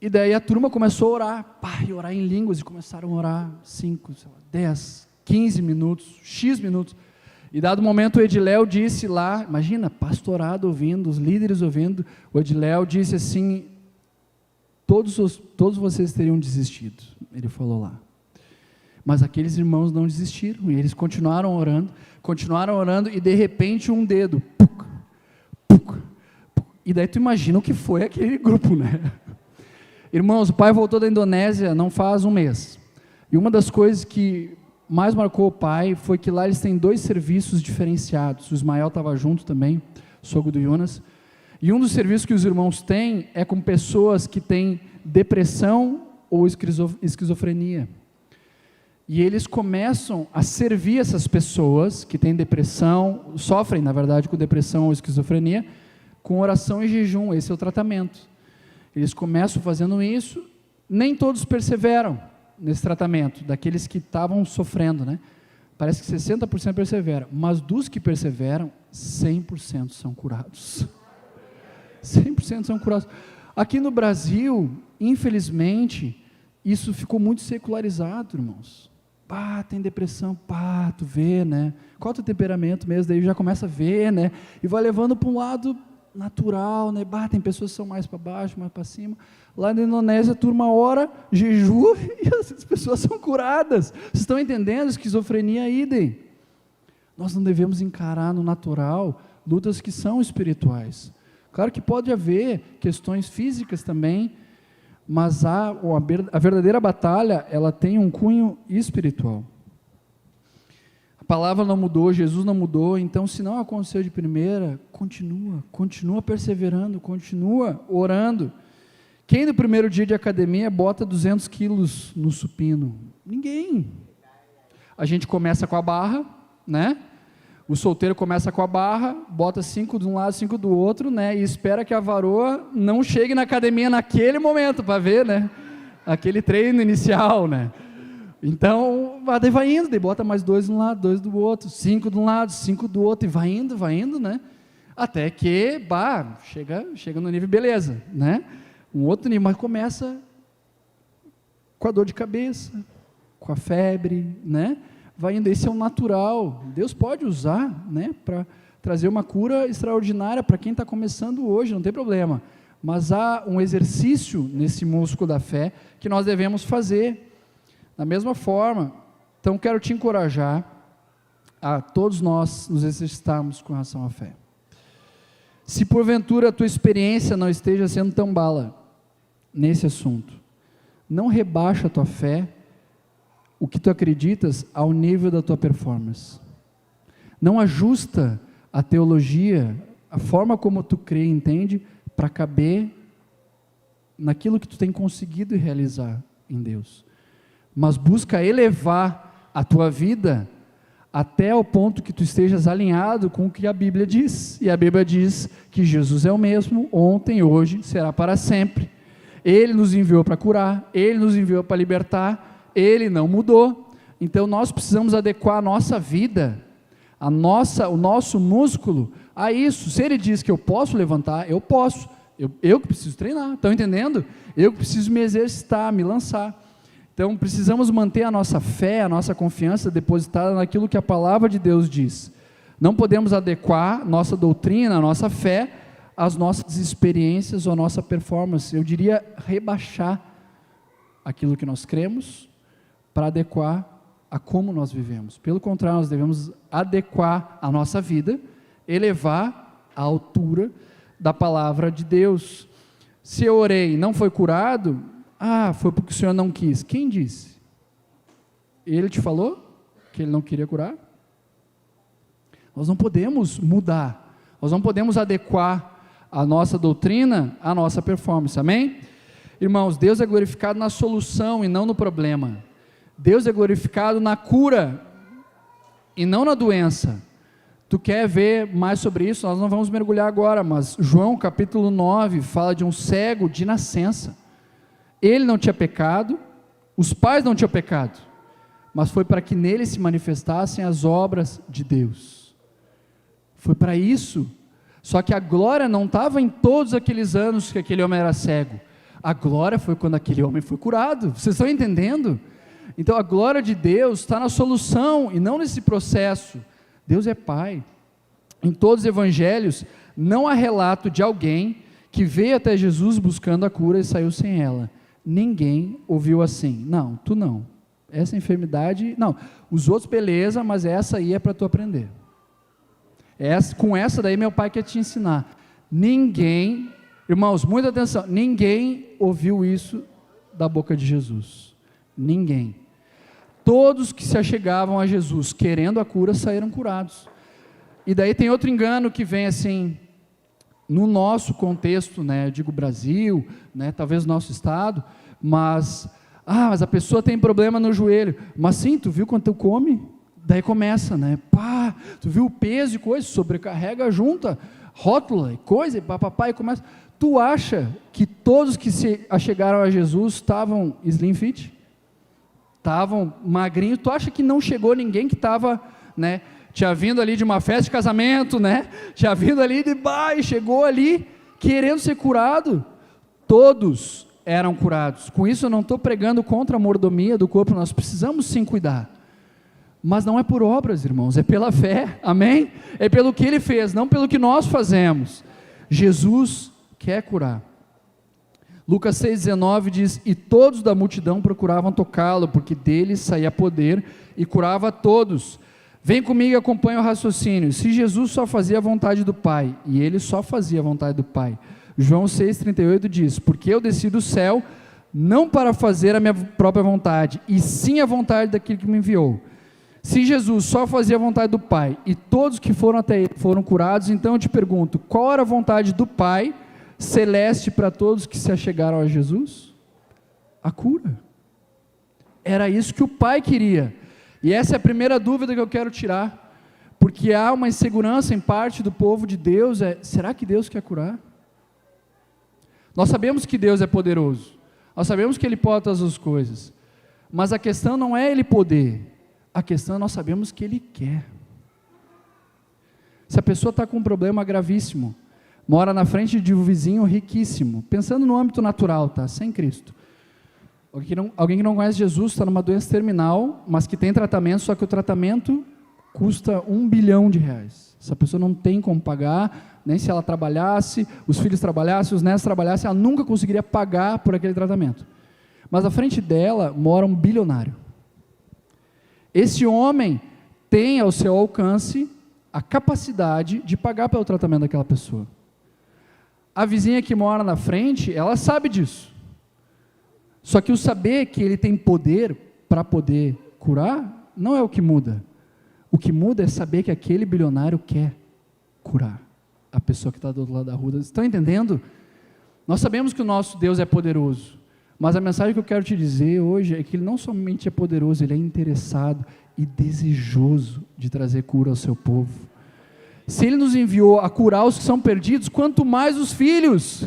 E daí a turma começou a orar, e orar em línguas, e começaram a orar 5, 10, 15 minutos, X minutos. E dado momento o Ediléo disse lá, imagina, pastorado ouvindo, os líderes ouvindo, o Ediléo disse assim: todos vocês teriam desistido, ele falou lá. Mas aqueles irmãos não desistiram, e eles continuaram orando, e de repente um dedo, puc, puc, puc, e daí tu imagina o que foi aquele grupo, né? Irmãos, o pai voltou da Indonésia não faz um mês, e uma das coisas que mais marcou o pai foi que lá eles têm 2 serviços diferenciados. O Ismael estava junto também, sogro do Jonas, e um dos serviços que os irmãos têm é com pessoas que têm depressão ou esquizofrenia. E eles começam a servir essas pessoas que têm depressão, sofrem, na verdade, com depressão ou esquizofrenia, com oração e jejum. Esse é o tratamento. Eles começam fazendo isso, nem todos perseveram nesse tratamento, daqueles que estavam sofrendo, né? Parece que 60% perseveram, mas dos que perseveram, 100% são curados. 100% são curados. Aqui no Brasil, infelizmente, isso ficou muito secularizado, irmãos. Tem depressão, tu vê, né? Qual é o teu temperamento mesmo? Daí já começa a ver, né? E vai levando para um lado natural, né? Tem pessoas que são mais para baixo, mais para cima. Lá na Indonésia, a turma ora, jejua, e as pessoas são curadas. Vocês estão entendendo? Esquizofrenia, idem. Nós não devemos encarar no natural lutas que são espirituais. Claro que pode haver questões físicas também, mas a verdadeira batalha, ela tem um cunho espiritual. A palavra não mudou, Jesus não mudou, então se não aconteceu de primeira, continua perseverando, continua orando. Quem no primeiro dia de academia bota 200 quilos no supino? Ninguém. A gente começa com a barra, né? O solteiro começa com a barra, bota 5 de um lado, 5 do outro, né? E espera que a varoa não chegue na academia naquele momento, para ver, né? Aquele treino inicial, né? Então, daí vai indo, daí bota mais 2 de um lado, 2 do outro, 5 de um lado, 5 do outro, e vai indo, né? Até que, chega no nível beleza, né? Um outro nível, mas começa com a dor de cabeça, com a febre, né? Vai indo, esse é o natural. Deus pode usar, né, para trazer uma cura extraordinária para quem está começando hoje, não tem problema. Mas há um exercício nesse músculo da fé que nós devemos fazer. Da mesma forma, então quero te encorajar a todos nós nos exercitarmos com relação à fé. Se porventura a tua experiência não esteja sendo tão bala nesse assunto, não rebaixa a tua fé o que tu acreditas ao nível da tua performance. Não ajusta a teologia, a forma como tu crê e entende, para caber naquilo que tu tem conseguido realizar em Deus. Mas busca elevar a tua vida até o ponto que tu estejas alinhado com o que a Bíblia diz. E a Bíblia diz que Jesus é o mesmo, ontem, hoje, será para sempre. Ele nos enviou para curar, Ele nos enviou para libertar, Ele não mudou. Então nós precisamos adequar a nossa vida, o nosso músculo a isso. Se Ele diz que eu posso levantar, eu posso. Eu que preciso treinar, estão entendendo? Eu que preciso me exercitar, me lançar. Então precisamos manter a nossa fé, a nossa confiança depositada naquilo que a palavra de Deus diz. Não podemos adequar nossa doutrina, nossa fé, às nossas experiências ou à nossa performance. Eu diria rebaixar aquilo que nós cremos para adequar a como nós vivemos. Pelo contrário, nós devemos adequar a nossa vida, elevar a altura da palavra de Deus. Se eu orei e não foi curado, foi porque o Senhor não quis. Quem disse? Ele te falou que Ele não queria curar? Nós não podemos mudar, nós não podemos adequar a nossa doutrina à nossa performance, amém? Irmãos, Deus é glorificado na solução e não no problema. Deus é glorificado na cura e não na doença. Tu quer ver mais sobre isso? Nós não vamos mergulhar agora, mas João capítulo 9 fala de um cego de nascença. Ele não tinha pecado, os pais não tinham pecado, mas foi para que nele se manifestassem as obras de Deus. Foi para isso. Só que a glória não estava em todos aqueles anos que aquele homem era cego. A glória foi quando aquele homem foi curado. Vocês estão entendendo? Então a glória de Deus está na solução e não nesse processo. Deus é Pai. Em todos os evangelhos não há relato de alguém que veio até Jesus buscando a cura e saiu sem ela. Ninguém ouviu assim: não, tu não, essa enfermidade, não, os outros beleza, mas essa aí é para tu aprender, com essa daí meu pai quer te ensinar. Ninguém, irmãos, muita atenção, ninguém ouviu isso da boca de Jesus, ninguém. Todos que se achegavam a Jesus querendo a cura saíram curados. E daí tem outro engano que vem assim, no nosso contexto, né, eu digo Brasil, né, talvez nosso estado, mas a pessoa tem problema no joelho, mas sim, tu viu quando tu come? Daí começa, né, tu viu o peso e coisa, sobrecarrega junta, rótula e coisa, e papapá, e começa. Tu acha que todos que se achegaram a Jesus estavam slim fit? Estavam magrinhos? Tu acha que não chegou ninguém que estava, né, tinha vindo ali de uma festa de casamento, né? Tinha vindo ali e chegou ali querendo ser curado? Todos eram curados. Com isso eu não estou pregando contra a mordomia do corpo, nós precisamos sim cuidar. Mas não é por obras, irmãos, é pela fé, amém? É pelo que Ele fez, não pelo que nós fazemos. Jesus quer curar. Lucas 6,19 diz: e todos da multidão procuravam tocá-lo, porque dele saía poder e curava a todos. Vem comigo e acompanha o raciocínio. Se Jesus só fazia a vontade do Pai, e Ele só fazia a vontade do Pai, João 6,38 diz: porque eu desci do céu, não para fazer a minha própria vontade, e sim a vontade daquele que me enviou. Se Jesus só fazia a vontade do Pai, e todos que foram até Ele foram curados, então eu te pergunto, qual era a vontade do Pai celeste para todos que se achegaram a Jesus? A cura. Era isso que o Pai queria. E essa é a primeira dúvida que eu quero tirar, porque há uma insegurança em parte do povo de Deus, será que Deus quer curar? Nós sabemos que Deus é poderoso, nós sabemos que Ele pode todas as coisas, mas a questão não é Ele poder, a questão é nós sabemos que Ele quer. Se a pessoa está com um problema gravíssimo, mora na frente de um vizinho riquíssimo, pensando no âmbito natural, tá? Sem Cristo. Alguém que não conhece Jesus, está numa doença terminal, mas que tem tratamento, só que o tratamento custa R$1 bilhão. Essa pessoa não tem como pagar, nem se ela trabalhasse, os filhos trabalhassem, os netos trabalhassem, ela nunca conseguiria pagar por aquele tratamento. Mas à frente dela mora um bilionário. Esse homem tem ao seu alcance a capacidade de pagar pelo tratamento daquela pessoa. A vizinha que mora na frente, ela sabe disso. Só que o saber que ele tem poder para poder curar não é o que muda. O que muda é saber que aquele bilionário quer curar a pessoa que está do outro lado da rua. Estão entendendo? Nós sabemos que o nosso Deus é poderoso, mas a mensagem que eu quero te dizer hoje é que Ele não somente é poderoso, Ele é interessado e desejoso de trazer cura ao seu povo. Se Ele nos enviou a curar os que são perdidos, quanto mais os filhos,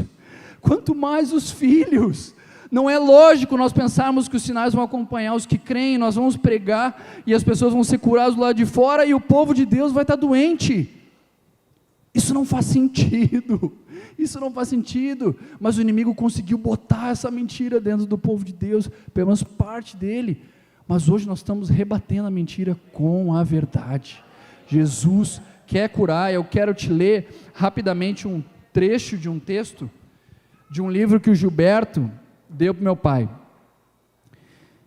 quanto mais os filhos. Não é lógico nós pensarmos que os sinais vão acompanhar os que creem, nós vamos pregar e as pessoas vão ser curadas do lado de fora e o povo de Deus vai estar doente. Isso não faz sentido, isso não faz sentido, mas o inimigo conseguiu botar essa mentira dentro do povo de Deus, pelo menos parte dele, mas hoje nós estamos rebatendo a mentira com a verdade. Jesus quer curar. Eu quero te ler rapidamente um trecho de um texto, de um livro que o Gilberto deu para o meu pai.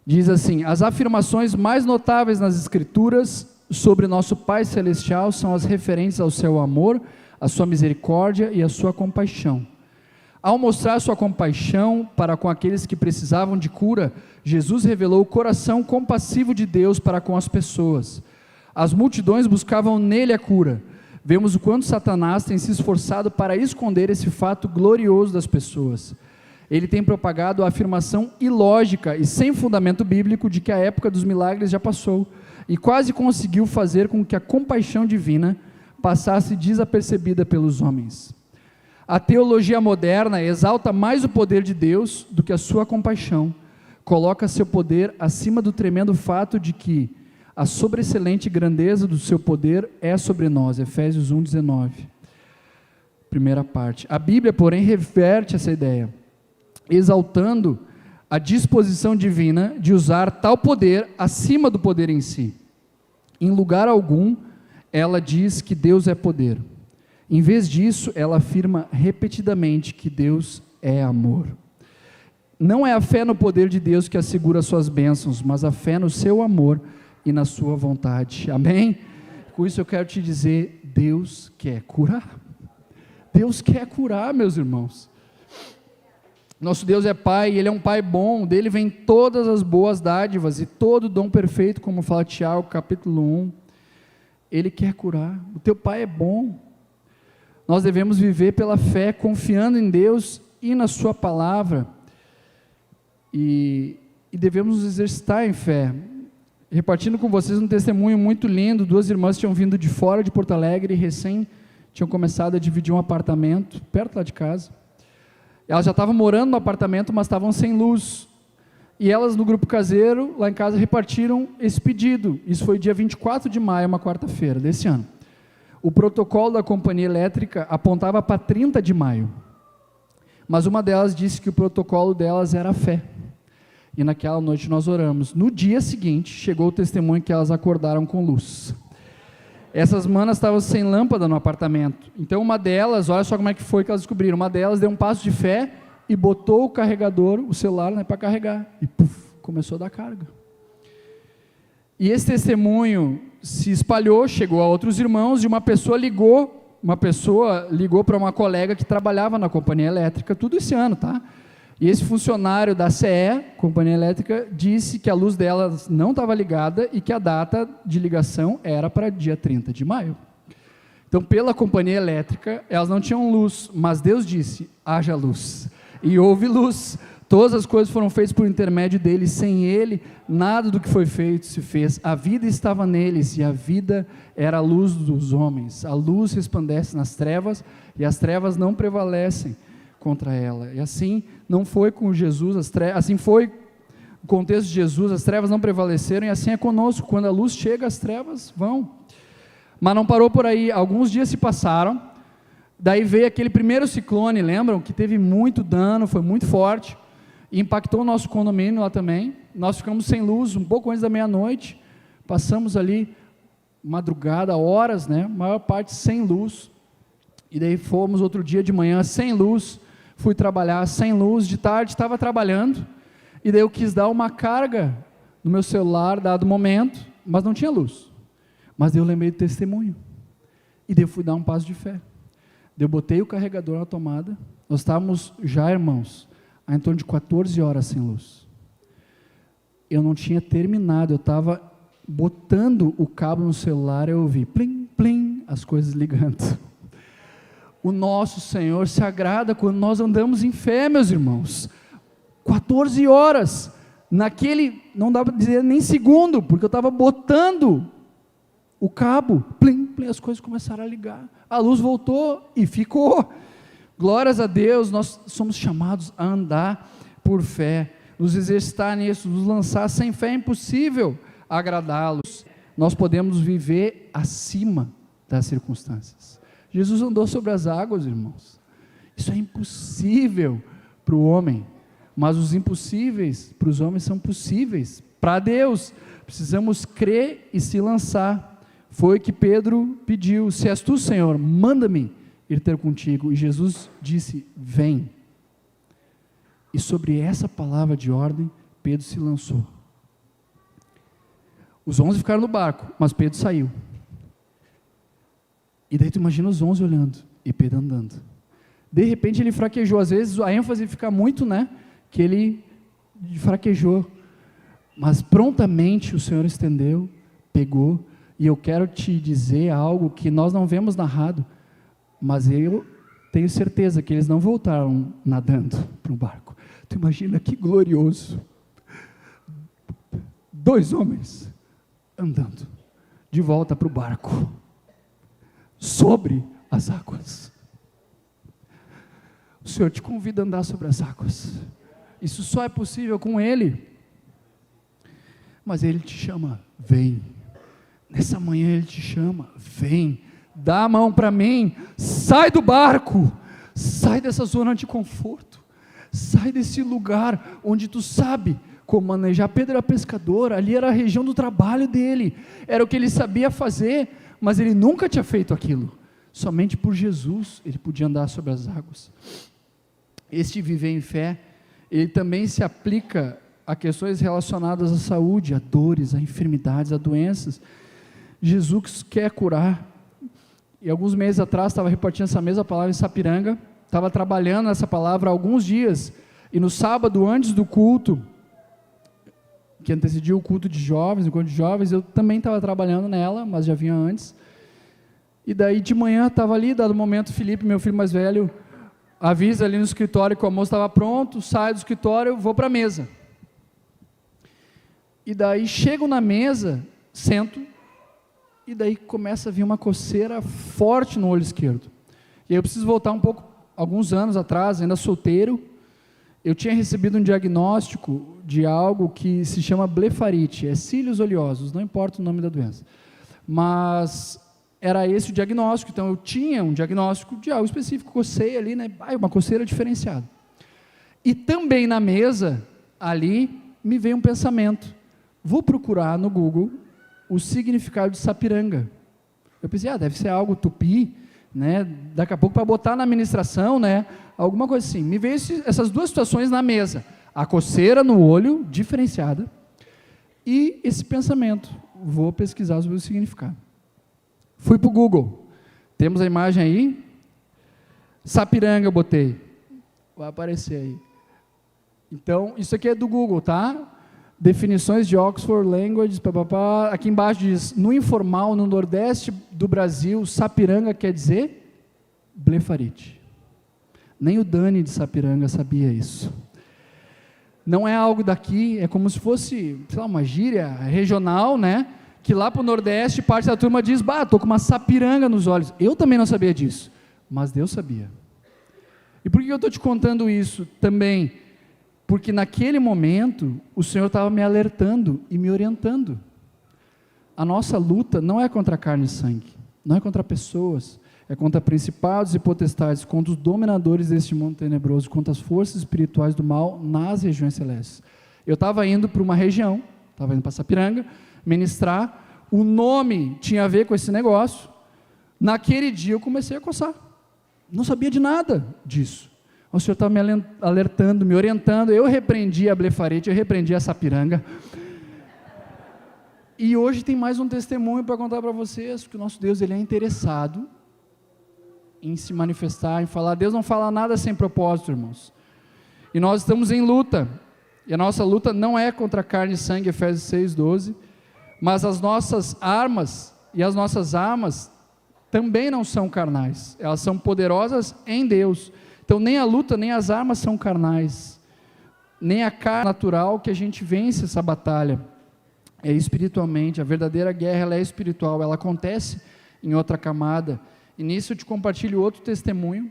Diz assim: as afirmações mais notáveis nas Escrituras sobre nosso Pai Celestial são as referentes ao seu amor, a sua misericórdia e a sua compaixão. Ao mostrar sua compaixão para com aqueles que precisavam de cura, Jesus revelou o coração compassivo de Deus para com as pessoas. As multidões buscavam nele a cura. Vemos o quanto Satanás tem se esforçado para esconder esse fato glorioso das pessoas. Ele tem propagado a afirmação ilógica e sem fundamento bíblico de que a época dos milagres já passou, e quase conseguiu fazer com que a compaixão divina passasse desapercebida pelos homens. A teologia moderna exalta mais o poder de Deus do que a sua compaixão, coloca seu poder acima do tremendo fato de que a sobreexcelente grandeza do seu poder é sobre nós. Efésios 1:19. Primeira parte. A Bíblia, porém, reverte essa ideia, exaltando a disposição divina de usar tal poder acima do poder em si. Em lugar algum, ela diz que Deus é poder. Em vez disso, ela afirma repetidamente que Deus é amor. Não é a fé no poder de Deus que assegura suas bênçãos, mas a fé no seu amor e na sua vontade. Amém? Com isso eu quero te dizer, Deus quer curar. Deus quer curar, meus irmãos. Nosso Deus é Pai, Ele é um Pai bom, dele vem todas as boas dádivas e todo dom perfeito, como fala Tiago, capítulo 1. Ele quer curar, o teu Pai é bom. Nós devemos viver pela fé, confiando em Deus e na sua palavra, e devemos nos exercitar em fé. Repartindo com vocês um testemunho muito lindo, duas irmãs tinham vindo de fora de Porto Alegre, e recém tinham começado a dividir um apartamento, perto lá de casa. Elas já estavam morando no apartamento, mas estavam sem luz, e elas no grupo caseiro, lá em casa, repartiram esse pedido. Isso foi dia 24 de maio, uma quarta-feira desse ano. O protocolo da companhia elétrica apontava para 30 de maio, mas uma delas disse que o protocolo delas era a fé, e naquela noite nós oramos. No dia seguinte, chegou o testemunho que elas acordaram com luz. Essas manas estavam sem lâmpada no apartamento, então uma delas, olha só como é que foi que elas descobriram, uma delas deu um passo de fé e botou o carregador, o celular, né, para carregar, e puf, começou a dar carga. E esse testemunho se espalhou, chegou a outros irmãos, e uma pessoa ligou para uma colega que trabalhava na companhia elétrica, tudo esse ano, tá? E esse funcionário da CE, companhia elétrica, disse que a luz delas não estava ligada e que a data de ligação era para dia 30 de maio. Então, pela companhia elétrica, elas não tinham luz, mas Deus disse, haja luz. E houve luz. Todas as coisas foram feitas por intermédio dele, sem ele, nada do que foi feito se fez. A vida estava neles, e a vida era a luz dos homens. A luz resplandece nas trevas, e as trevas não prevalecem contra ela. E assim não foi com Jesus, assim foi o contexto de Jesus, as trevas não prevaleceram, e assim é conosco, quando a luz chega, as trevas vão. Mas não parou por aí, alguns dias se passaram, daí veio aquele primeiro ciclone, lembram? Que teve muito dano, foi muito forte, e impactou o nosso condomínio lá também. Nós ficamos sem luz um pouco antes da meia-noite, passamos ali madrugada, horas, né? Maior parte sem luz, e daí fomos outro dia de manhã sem luz, fui trabalhar sem luz, de tarde estava trabalhando, e daí eu quis dar uma carga no meu celular, dado momento, mas não tinha luz. Mas daí eu lembrei do testemunho, e daí eu fui dar um passo de fé. Daí eu botei o carregador na tomada, nós estávamos já, irmãos, há em torno de 14 horas sem luz. eu não tinha terminado, eu estava botando o cabo no celular, eu ouvi plim, plim, as coisas ligando. O nosso Senhor se agrada quando nós andamos em fé, meus irmãos. 14 horas, naquele, não dá para dizer nem segundo, porque eu estava botando o cabo, plim, plim, as coisas começaram a ligar, a luz voltou e ficou. Glórias a Deus, nós somos chamados a andar por fé, nos exercitar nisso, nos lançar. Sem fé é impossível agradá-los. Nós podemos viver acima das circunstâncias. Jesus andou sobre as águas, irmãos. Isso é impossível para o homem, mas os impossíveis para os homens são possíveis para Deus. Precisamos crer e se lançar. Foi o que Pedro pediu: se és tu, Senhor, manda-me ir ter contigo. E Jesus disse: vem. E sobre essa palavra de ordem, Pedro se lançou. Os 11 ficaram no barco, mas Pedro saiu. E daí tu imagina os 11 olhando, e Pedro andando. De repente ele fraquejou, às vezes a ênfase fica muito, que ele fraquejou. Mas prontamente o Senhor estendeu, pegou, e eu quero te dizer algo que nós não vemos narrado, mas eu tenho certeza que eles não voltaram nadando para o barco. Tu imagina que glorioso. 2 homens andando de volta para o barco, sobre as águas. O Senhor te convida a andar sobre as águas. Isso só é possível com Ele. Mas Ele te chama: vem. Nessa manhã Ele te chama: vem, dá a mão para mim, sai do barco, sai dessa zona de conforto, sai desse lugar onde tu sabe como manejar. Pedro era pescador, ali era a região do trabalho dele, era o que ele sabia fazer, mas ele nunca tinha feito aquilo. Somente por Jesus ele podia andar sobre as águas. Este viver em fé, ele também se aplica a questões relacionadas à saúde, a dores, a enfermidades, a doenças. Jesus quer curar. E alguns meses atrás, estava repartindo essa mesma palavra em Sapiranga, estava trabalhando essa palavra há alguns dias, e no sábado, antes do culto, que antecedia o culto de jovens, o encontro de jovens, eu também estava trabalhando nela, mas já vinha antes. E daí de manhã, estava ali, dado o momento, Felipe, meu filho mais velho, avisa ali no escritório que o almoço estava pronto, saio do escritório, vou para a mesa. E daí chego na mesa, sento, e daí começa a vir uma coceira forte no olho esquerdo. E aí eu preciso voltar um pouco, alguns anos atrás, ainda solteiro, eu tinha recebido um diagnóstico de algo que se chama blefarite, é cílios oleosos, não importa o nome da doença, mas era esse o diagnóstico. Então eu tinha um diagnóstico de algo específico, cocei ali, uma coceira diferenciada. E também na mesa, ali, me veio um pensamento: vou procurar no Google o significado de Sapiranga. Eu pensei, deve ser algo tupi, daqui a pouco para botar na administração, alguma coisa assim. Me veio essas 2 situações na mesa: a coceira no olho, diferenciada, e esse pensamento: vou pesquisar sobre o significado. Fui para o Google, temos a imagem aí, Sapiranga eu botei, vai aparecer aí. Então, isso aqui é do Google, tá? Definições de Oxford Languages, aqui embaixo diz: no informal, no nordeste do Brasil, Sapiranga quer dizer blefarite. Nem o Dani de Sapiranga sabia isso. Não é algo daqui, é como se fosse, uma gíria regional, que lá para o nordeste, parte da turma diz: estou com uma sapiranga nos olhos. Eu também não sabia disso, mas Deus sabia. E por que eu estou te contando isso também? Porque naquele momento, o Senhor estava me alertando e me orientando. A nossa luta não é contra carne e sangue, não é contra pessoas, é contra principados e potestades, contra os dominadores deste mundo tenebroso, contra as forças espirituais do mal nas regiões celestes. Eu estava indo para uma região, estava indo para Sapiranga, ministrar, o nome tinha a ver com esse negócio. Naquele dia eu comecei a coçar, não sabia de nada disso. O Senhor estava me alertando, me orientando. Eu repreendi a blefarite, eu repreendi a Sapiranga. E hoje tem mais um testemunho para contar para vocês, que o nosso Deus, Ele é interessado em se manifestar, em falar. Deus não fala nada sem propósito, irmãos. E nós estamos em luta. E a nossa luta não é contra carne e sangue, Efésios 6:12, mas as nossas armas e as nossas armas também não são carnais, elas são poderosas em Deus. Então nem a luta, nem as armas são carnais, nem a carne natural que a gente vence essa batalha, é espiritualmente. A verdadeira guerra, ela é espiritual, ela acontece em outra camada. E nisso eu te compartilho outro testemunho,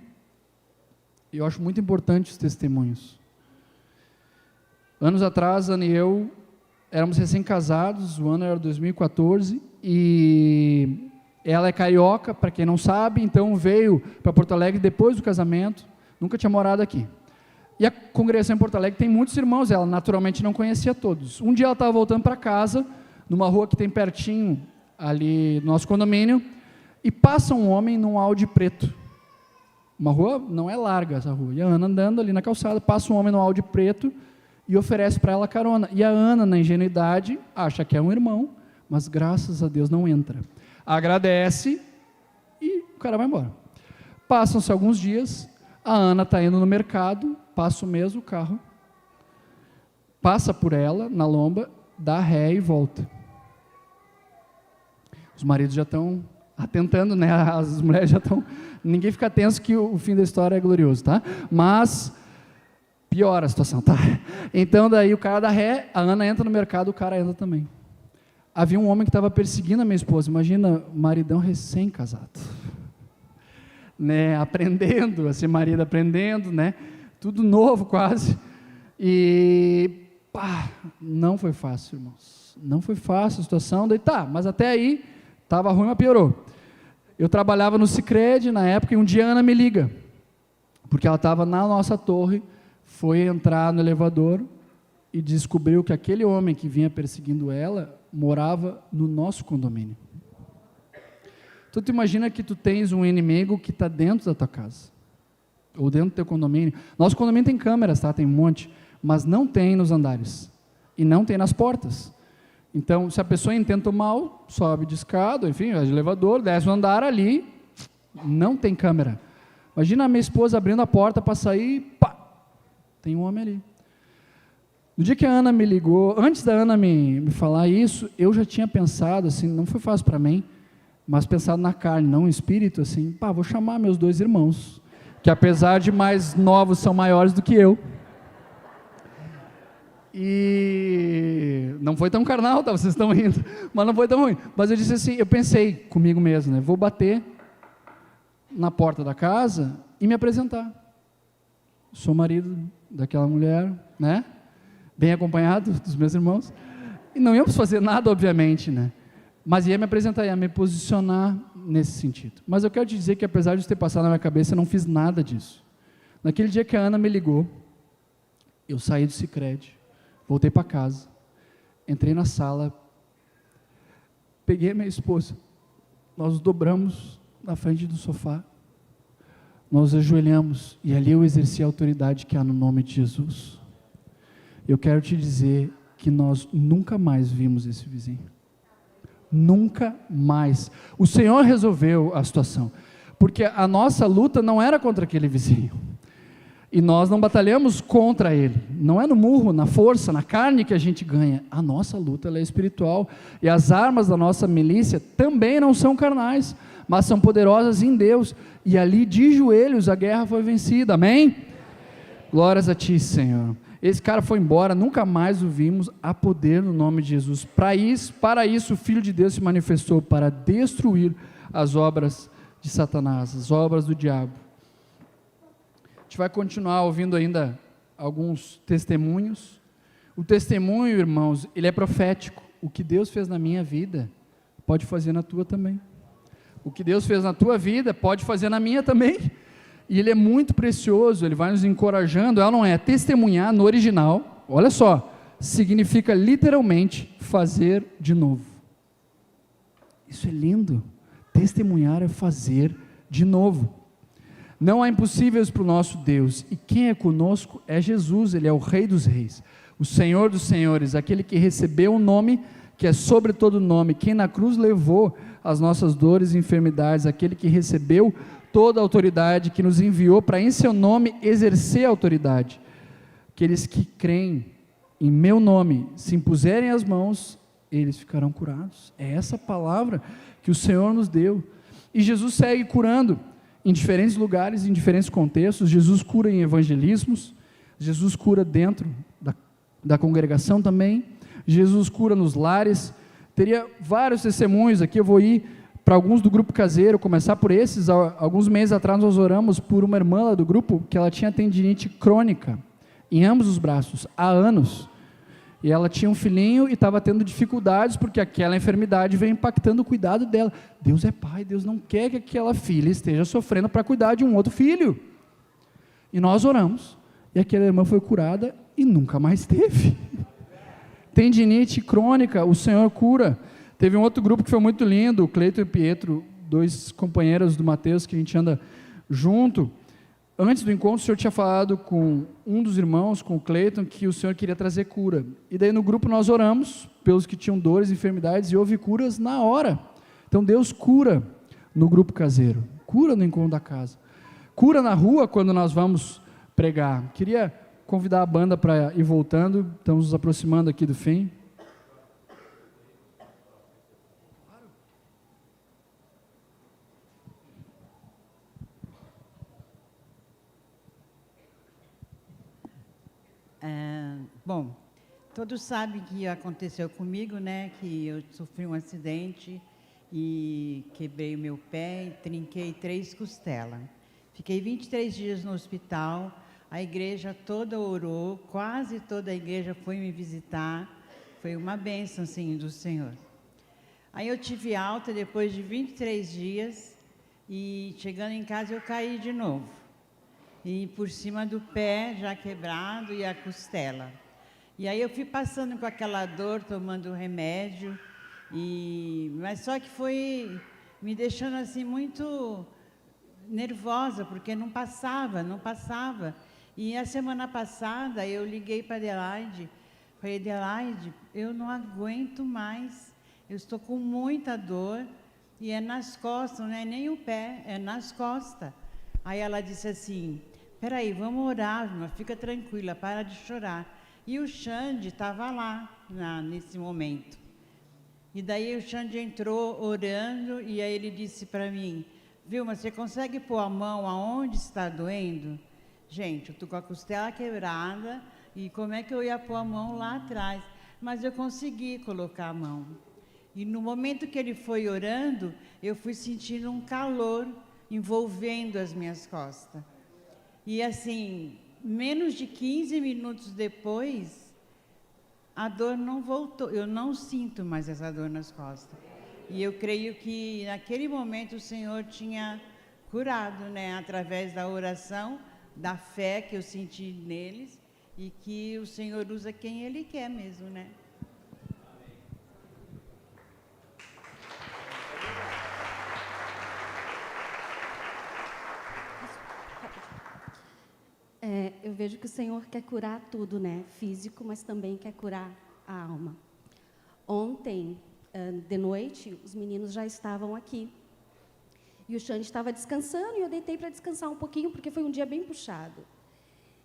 e eu acho muito importante os testemunhos. Anos atrás, Ana e eu éramos recém-casados, o ano era 2014, e ela é carioca, para quem não sabe, então veio para Porto Alegre depois do casamento, nunca tinha morado aqui. E a congregação em Porto Alegre tem muitos irmãos, ela naturalmente não conhecia todos. Um dia ela estava voltando para casa, numa rua que tem pertinho, ali no nosso condomínio, e passa um homem num Audi preto. Uma rua, não é larga essa rua, e a Ana andando ali na calçada, passa um homem num Audi preto, e oferece para ela carona. E a Ana, na ingenuidade, acha que é um irmão, mas graças a Deus não entra. Agradece e o cara vai embora. Passam-se alguns dias, a Ana está indo no mercado, passa o mesmo carro, passa por ela, na lomba, dá ré e volta. Os maridos já estão atentando, né? As mulheres já estão... Ninguém fica tenso que o fim da história é glorioso, tá? Mas... piora a situação, tá? Então daí o cara dá ré, a Ana entra no mercado, o cara entra também. Havia um homem que estava perseguindo a minha esposa, imagina, maridão recém-casado, né? Aprendendo a ser marido, aprendendo, né? Tudo novo quase, e não foi fácil, irmãos, não foi fácil a situação, daí tá, mas até aí, estava ruim, mas piorou. Eu trabalhava no Sicredi na época, e um dia a Ana me liga, porque ela estava na nossa torre, foi entrar no elevador e descobriu que aquele homem que vinha perseguindo ela morava no nosso condomínio. Então tu imagina que tu tens um inimigo que está dentro da tua casa, ou dentro do teu condomínio. Nosso condomínio tem câmeras, tá? Tem um monte, mas não tem nos andares, e não tem nas portas. Então, se a pessoa intenta o mal, sobe de escada, enfim, vai de elevador, desce o andar ali, não tem câmera. Imagina a minha esposa abrindo a porta para sair, tem um homem ali. No dia que a Ana me ligou, antes da Ana me falar isso, eu já tinha pensado, assim, não foi fácil para mim, mas pensado na carne, não no espírito, assim, vou chamar meus 2 irmãos, que apesar de mais novos, são maiores do que eu. E não foi tão carnal, tá? Vocês estão rindo, mas não foi tão ruim. Mas eu disse assim, eu pensei comigo mesmo, né? Vou bater na porta da casa e me apresentar. Sou marido daquela mulher, né? Bem acompanhado dos meus irmãos. E não íamos fazer nada, obviamente, né? Mas ia me apresentar, ia me posicionar nesse sentido. Mas eu quero te dizer que apesar de isso ter passado na minha cabeça, eu não fiz nada disso. Naquele dia que a Ana me ligou, eu saí do Sicredi, voltei para casa, entrei na sala, peguei a minha esposa, nós nos dobramos na frente do sofá, nós ajoelhamos, e ali eu exerci a autoridade que há no nome de Jesus. Eu quero te dizer que nós nunca mais vimos esse vizinho. Nunca mais. O Senhor resolveu a situação, porque a nossa luta não era contra aquele vizinho, e nós não batalhamos contra ele, não é no murro, na força, na carne que a gente ganha. A nossa luta, ela é espiritual, e as armas da nossa milícia também não são carnais, mas são poderosas em Deus, e ali de joelhos a guerra foi vencida, amém? Glórias a ti, Senhor. Esse cara foi embora, nunca mais o vimos. Há poder no nome de Jesus. Para isso o Filho de Deus se manifestou, para destruir as obras de Satanás, as obras do diabo. A gente vai continuar ouvindo ainda alguns testemunhos. O testemunho, irmãos, ele é profético. O que Deus fez na minha vida, pode fazer na tua também. O que Deus fez na tua vida, pode fazer na minha também. E ele é muito precioso, ele vai nos encorajando. Ela não é testemunhar no original, olha só, significa literalmente fazer de novo. Isso é lindo. Testemunhar é fazer de novo. Não há impossíveis para o nosso Deus, e quem é conosco é Jesus. Ele é o Rei dos Reis, o Senhor dos Senhores, aquele que recebeu um nome que é sobre todo nome, quem na cruz levou as nossas dores e enfermidades, aquele que recebeu toda a autoridade, que nos enviou para em seu nome exercer a autoridade. Aqueles que creem em meu nome se impuserem as mãos, eles ficarão curados. É essa palavra que o Senhor nos deu. E Jesus segue curando em diferentes lugares, em diferentes contextos. Jesus cura em evangelismos, Jesus cura dentro da congregação também, Jesus cura nos lares. Teria vários testemunhos aqui, eu vou ir para alguns do grupo caseiro, começar por esses. Alguns meses atrás nós oramos por uma irmã lá do grupo, que ela tinha tendinite crônica, em ambos os braços, há anos, e ela tinha um filhinho e estava tendo dificuldades, porque aquela enfermidade veio impactando o cuidado dela. Deus é pai, Deus não quer que aquela filha esteja sofrendo para cuidar de um outro filho, e nós oramos, e aquela irmã foi curada, e nunca mais teve. Tendinite crônica, o Senhor cura. Teve um outro grupo que foi muito lindo, o Cleiton e Pietro, 2 companheiros do Mateus, que a gente anda junto. Antes do encontro, o Senhor tinha falado com um dos irmãos, com o Cleiton, que o Senhor queria trazer cura. E daí no grupo nós oramos pelos que tinham dores, enfermidades, e houve curas na hora. Então Deus cura no grupo caseiro, cura no encontro da casa, cura na rua quando nós vamos pregar. Queria convidar a banda para ir voltando, estamos nos aproximando aqui do fim. Bom, todos sabem que aconteceu comigo, né, que eu sofri um acidente e quebrei o meu pé e trinquei 3 costelas. Fiquei 23 dias no hospital, a igreja toda orou, quase toda a igreja foi me visitar, foi uma bênção, assim, do Senhor. Aí eu tive alta depois de 23 dias e chegando em casa eu caí de novo. E por cima do pé já quebrado e a costela. E aí eu fui passando com aquela dor, tomando remédio, mas só que foi me deixando assim muito nervosa, porque não passava. E a semana passada eu liguei para Adelaide, falei, Adelaide, eu não aguento mais, eu estou com muita dor, e é nas costas, não é nem o pé, é nas costas. Aí ela disse assim, peraí, vamos orar, irmã, fica tranquila, para de chorar. E o Xande estava lá, nesse momento. E daí o Xande entrou orando, e aí ele disse para mim, Vilma, você consegue pôr a mão aonde está doendo? Gente, eu estou com a costela quebrada, e como é que eu ia pôr a mão lá atrás? Mas eu consegui colocar a mão. E no momento que ele foi orando, eu fui sentindo um calor envolvendo as minhas costas. E assim, menos de 15 minutos depois, a dor não voltou, eu não sinto mais essa dor nas costas. E eu creio que naquele momento o Senhor tinha curado, né, através da oração, da fé que eu senti neles, e que o Senhor usa quem Ele quer mesmo, né? Eu vejo que o Senhor quer curar tudo, né? Físico, mas também quer curar a alma. Ontem, de noite, os meninos já estavam aqui. E o Xande estava descansando, e eu deitei para descansar um pouquinho, porque foi um dia bem puxado.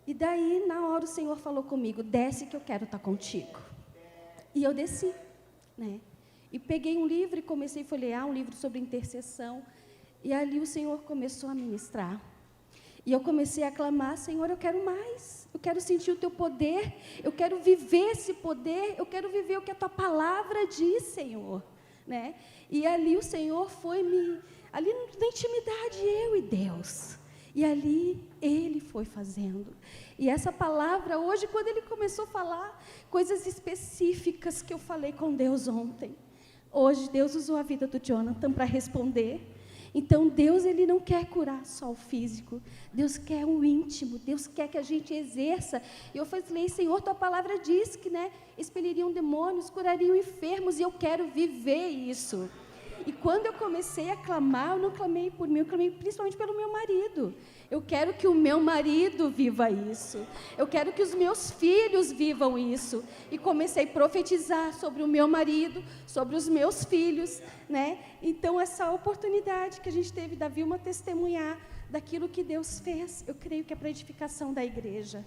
E daí, na hora, o Senhor falou comigo, desce que eu quero estar contigo. E eu desci, né? E peguei um livro e comecei a folhear um livro sobre intercessão. E ali o Senhor começou a ministrar. E eu comecei a clamar, Senhor, eu quero mais, eu quero sentir o Teu poder, eu quero viver esse poder, eu quero viver o que a Tua palavra diz, Senhor, né? E ali o Senhor foi ali na intimidade, eu e Deus, e ali Ele foi fazendo. E essa palavra, hoje, quando Ele começou a falar coisas específicas que eu falei com Deus ontem, hoje Deus usou a vida do Jonathan para responder. Então, Deus, Ele não quer curar só o físico, Deus quer o íntimo, Deus quer que a gente exerça. E eu falei, Senhor, Tua palavra diz que, né, expeliriam demônios, curariam enfermos, e eu quero viver isso. E quando eu comecei a clamar, eu não clamei por mim, eu clamei principalmente pelo meu marido. Eu quero que o meu marido viva isso. Eu quero que os meus filhos vivam isso. E comecei a profetizar sobre o meu marido, sobre os meus filhos, né? Então, essa oportunidade que a gente teve da Vilma testemunhar daquilo que Deus fez, eu creio que é para a edificação da igreja.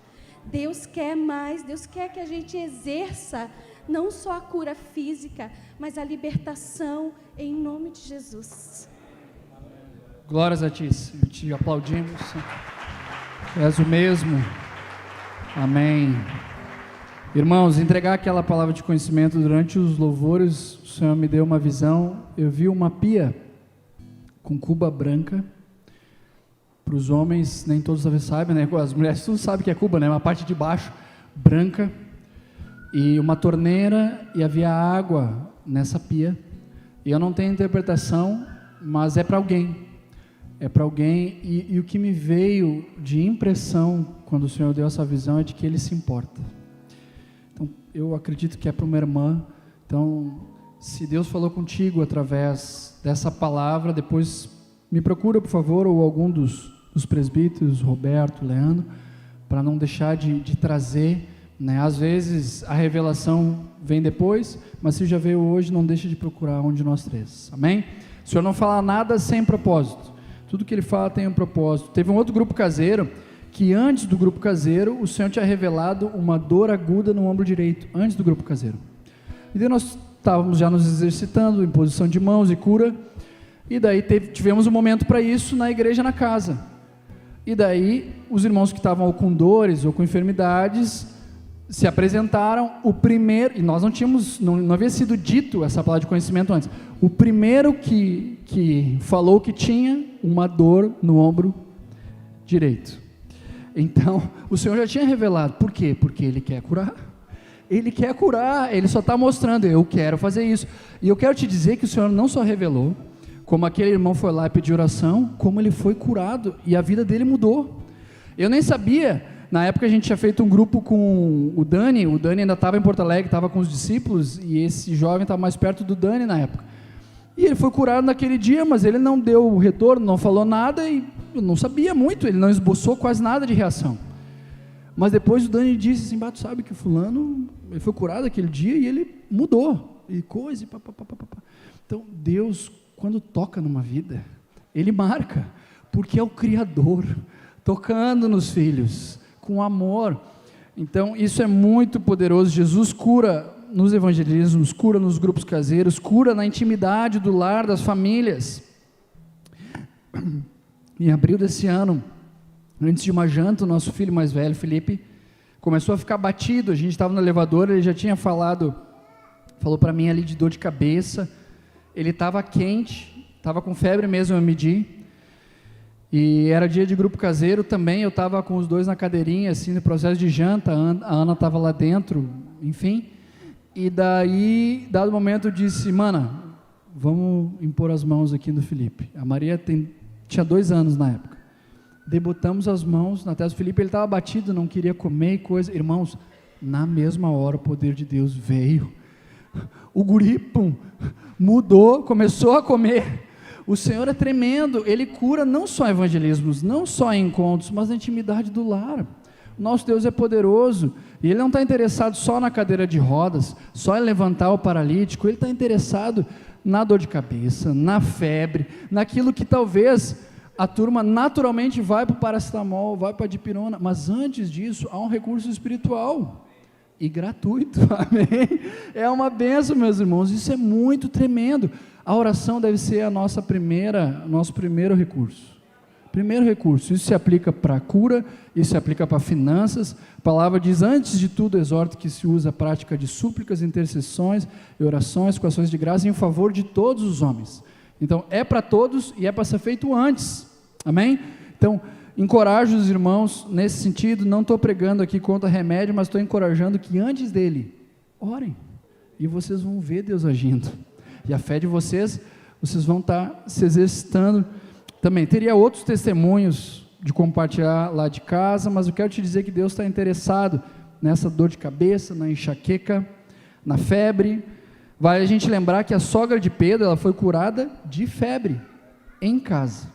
Deus quer mais, Deus quer que a gente exerça não só a cura física, mas a libertação em nome de Jesus. Glórias a Ti, Senhor. Te aplaudimos. Tu és o mesmo. Amém. Irmãos, entregar aquela palavra de conhecimento durante os louvores, o Senhor me deu uma visão. Eu vi uma pia com cuba branca. Para os homens, nem todos talvez saibam, né? As mulheres tudo sabem que é cuba, né? Uma parte de baixo branca e uma torneira, e havia água nessa pia. E eu não tenho interpretação, mas é para alguém. É para alguém, e o que me veio de impressão quando o Senhor deu essa visão é de que Ele se importa. Então, eu acredito que é para uma irmã. Então, se Deus falou contigo através dessa palavra, depois me procura, por favor, ou algum dos presbíteros, Roberto, Leandro, para não deixar de trazer, né? Às vezes a revelação vem depois, mas se já veio hoje, não deixe de procurar um de nós três. Amém? O Senhor não fala nada sem propósito. Tudo que Ele fala tem um propósito. Teve um outro grupo caseiro, que antes do grupo caseiro, o Senhor tinha revelado uma dor aguda no ombro direito, antes do grupo caseiro. E daí nós estávamos já nos exercitando, em posição de mãos e cura, e daí tivemos um momento para isso na igreja, na casa. E daí, os irmãos que estavam ou com dores ou com enfermidades, se apresentaram. O primeiro, e nós não havia sido dito essa palavra de conhecimento antes, o primeiro que falou que tinha uma dor no ombro direito. Então, o Senhor já tinha revelado. Por quê? Porque Ele quer curar. Ele quer curar, Ele só está mostrando, eu quero fazer isso. E eu quero te dizer que o Senhor não só revelou, como aquele irmão foi lá e pediu oração, como ele foi curado, e a vida dele mudou. Eu nem sabia, na época a gente tinha feito um grupo com o Dani ainda estava em Porto Alegre, estava com os discípulos, e esse jovem estava mais perto do Dani na época. E ele foi curado naquele dia, mas ele não deu retorno, não falou nada, e eu não sabia muito, ele não esboçou quase nada de reação. Mas depois o Dani disse assim, tu sabe que o fulano, ele foi curado aquele dia e ele mudou, e coisa, e papapá. Então Deus, quando toca numa vida, Ele marca, porque é o Criador, tocando nos filhos, com amor. Então isso é muito poderoso. Jesus cura nos evangelismos, cura nos grupos caseiros, cura na intimidade do lar, das famílias. Em abril desse ano, antes de uma janta, o nosso filho mais velho, Felipe, começou a ficar batido. A gente estava no elevador, ele já tinha falou para mim ali de dor de cabeça. Ele estava quente, estava com febre mesmo, eu medi, e era dia de grupo caseiro também. Eu estava com os dois na cadeirinha, assim, no processo de janta, a Ana estava lá dentro, enfim, e daí, dado momento, eu disse, mana, vamos impor as mãos aqui no Felipe. A Maria tinha 2 anos na época. Debotamos as mãos na testa do Felipe, ele estava batido, não queria comer e coisa. Irmãos, na mesma hora o poder de Deus veio. O guri, mudou, começou a comer. O Senhor é tremendo, Ele cura não só evangelismos, não só em encontros, mas na intimidade do lar. Nosso Deus é poderoso, e Ele não está interessado só na cadeira de rodas, só em levantar o paralítico. Ele está interessado na dor de cabeça, na febre, naquilo que talvez a turma naturalmente vai para o paracetamol, vai para a dipirona, mas antes disso há um recurso espiritual. E gratuito, amém? É uma bênção, meus irmãos, isso é muito tremendo. A oração deve ser nosso primeiro recurso. Primeiro recurso, isso se aplica para a cura, isso se aplica para finanças. A palavra diz, antes de tudo, exorto que se usa a prática de súplicas, intercessões e orações com ações de graça em favor de todos os homens. Então, é para todos e é para ser feito antes, amém? Então, encorajo os irmãos nesse sentido. Não estou pregando aqui contra remédio, mas estou encorajando que antes dele, orem, e vocês vão ver Deus agindo, e a fé de vocês vão estar se exercitando também. Teria outros testemunhos de compartilhar lá de casa, mas eu quero te dizer que Deus está interessado nessa dor de cabeça, na enxaqueca, na febre. Vale a gente lembrar que a sogra de Pedro, ela foi curada de febre, em casa,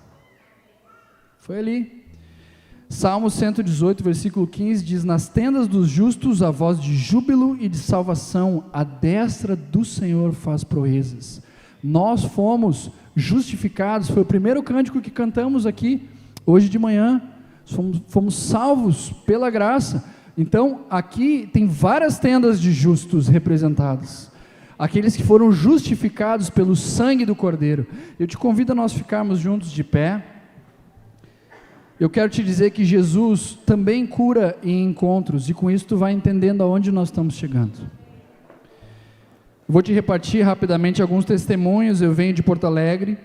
foi ali. Salmo 118, versículo 15, diz, nas tendas dos justos a voz de júbilo e de salvação, a destra do Senhor faz proezas. Nós fomos justificados, foi o primeiro cântico que cantamos aqui, hoje de manhã, fomos salvos pela graça, Então, aqui tem várias tendas de justos representadas. Aqueles que foram justificados pelo sangue do Cordeiro. Eu te convido a nós ficarmos juntos de pé. Eu quero te dizer que Jesus também cura em encontros, e com isso tu vai entendendo aonde nós estamos chegando. Vou te repartir rapidamente alguns testemunhos. Eu venho de Porto Alegre,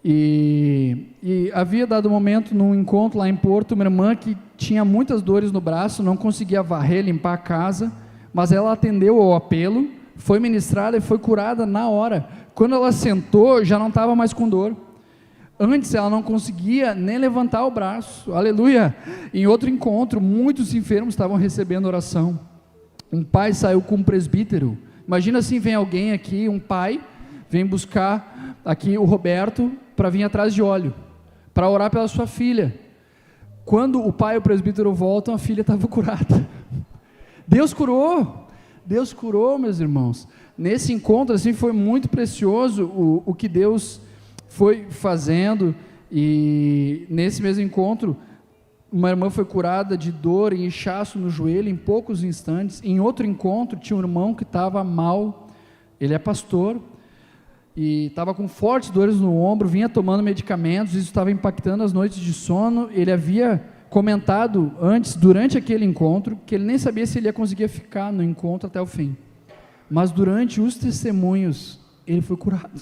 e havia dado um momento num encontro lá em Porto, uma irmã que tinha muitas dores no braço, não conseguia varrer, limpar a casa, mas ela atendeu ao apelo, foi ministrada e foi curada na hora. Quando ela sentou, já não estava mais com dor. Antes ela não conseguia nem levantar o braço, aleluia. Em outro encontro, muitos enfermos estavam recebendo oração. Um pai saiu com um presbítero. Imagina assim, vem alguém aqui, um pai, vem buscar aqui o Roberto para vir atrás de óleo, para orar pela sua filha. Quando o pai e o presbítero voltam, a filha estava curada. Deus curou, meus irmãos. Nesse encontro assim foi muito precioso o que Deus foi fazendo. E nesse mesmo encontro, uma irmã foi curada de dor e inchaço no joelho em poucos instantes. Em outro encontro, tinha um irmão que estava mal, ele é pastor, e estava com fortes dores no ombro, vinha tomando medicamentos, isso estava impactando as noites de sono. Ele havia comentado antes, durante aquele encontro, que ele nem sabia se ele ia conseguir ficar no encontro até o fim, mas durante os testemunhos, ele foi curado,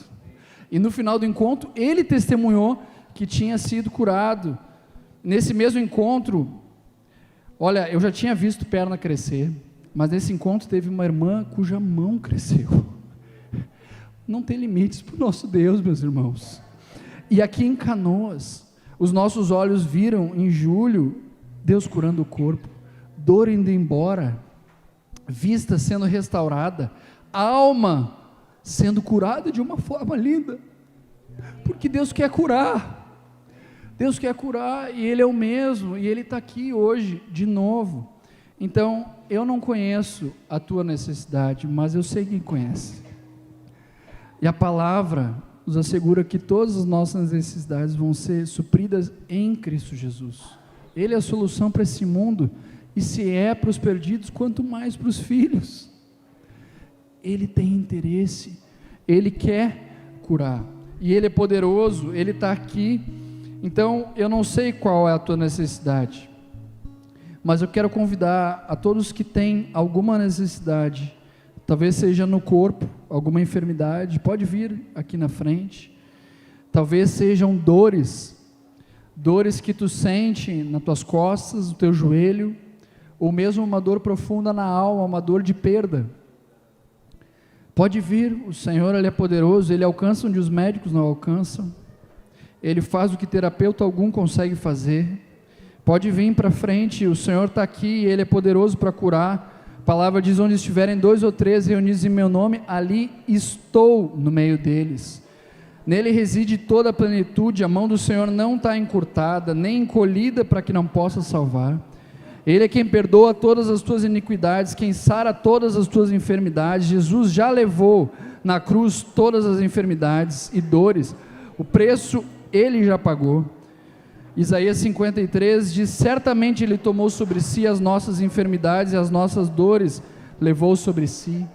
e no final do encontro, ele testemunhou que tinha sido curado. Nesse mesmo encontro, olha, eu já tinha visto perna crescer, mas nesse encontro teve uma irmã cuja mão cresceu. Não tem limites para o nosso Deus, meus irmãos. E aqui em Canoas, os nossos olhos viram em julho, Deus curando o corpo, dor indo embora, vista sendo restaurada, alma sendo curada de uma forma linda, porque Deus quer curar. Deus quer curar, e Ele é o mesmo, e Ele está aqui hoje de novo. Então, eu não conheço a tua necessidade, mas eu sei quem conhece. E a palavra nos assegura que todas as nossas necessidades vão ser supridas em Cristo Jesus. Ele é a solução para esse mundo, e se é para os perdidos, quanto mais para os filhos. Ele tem interesse, Ele quer curar, e Ele é poderoso, Ele está aqui. Então, eu não sei qual é a tua necessidade, mas eu quero convidar a todos que têm alguma necessidade, talvez seja no corpo, alguma enfermidade, pode vir aqui na frente. Talvez sejam dores que tu sente nas tuas costas, no teu joelho, ou mesmo uma dor profunda na alma, uma dor de perda. Pode vir, o Senhor, Ele é poderoso, Ele alcança onde os médicos não alcançam, Ele faz o que terapeuta algum consegue fazer. Pode vir para frente, o Senhor está aqui, Ele é poderoso para curar. A palavra diz: onde estiverem 2 ou 3 reunidos em meu nome, ali estou no meio deles. Nele reside toda a plenitude, a mão do Senhor não está encurtada, nem encolhida para que não possa salvar. Ele é quem perdoa todas as tuas iniquidades, quem sara todas as tuas enfermidades. Jesus já levou na cruz todas as enfermidades e dores, o preço Ele já pagou. Isaías 53 diz: certamente Ele tomou sobre si as nossas enfermidades e as nossas dores levou sobre si.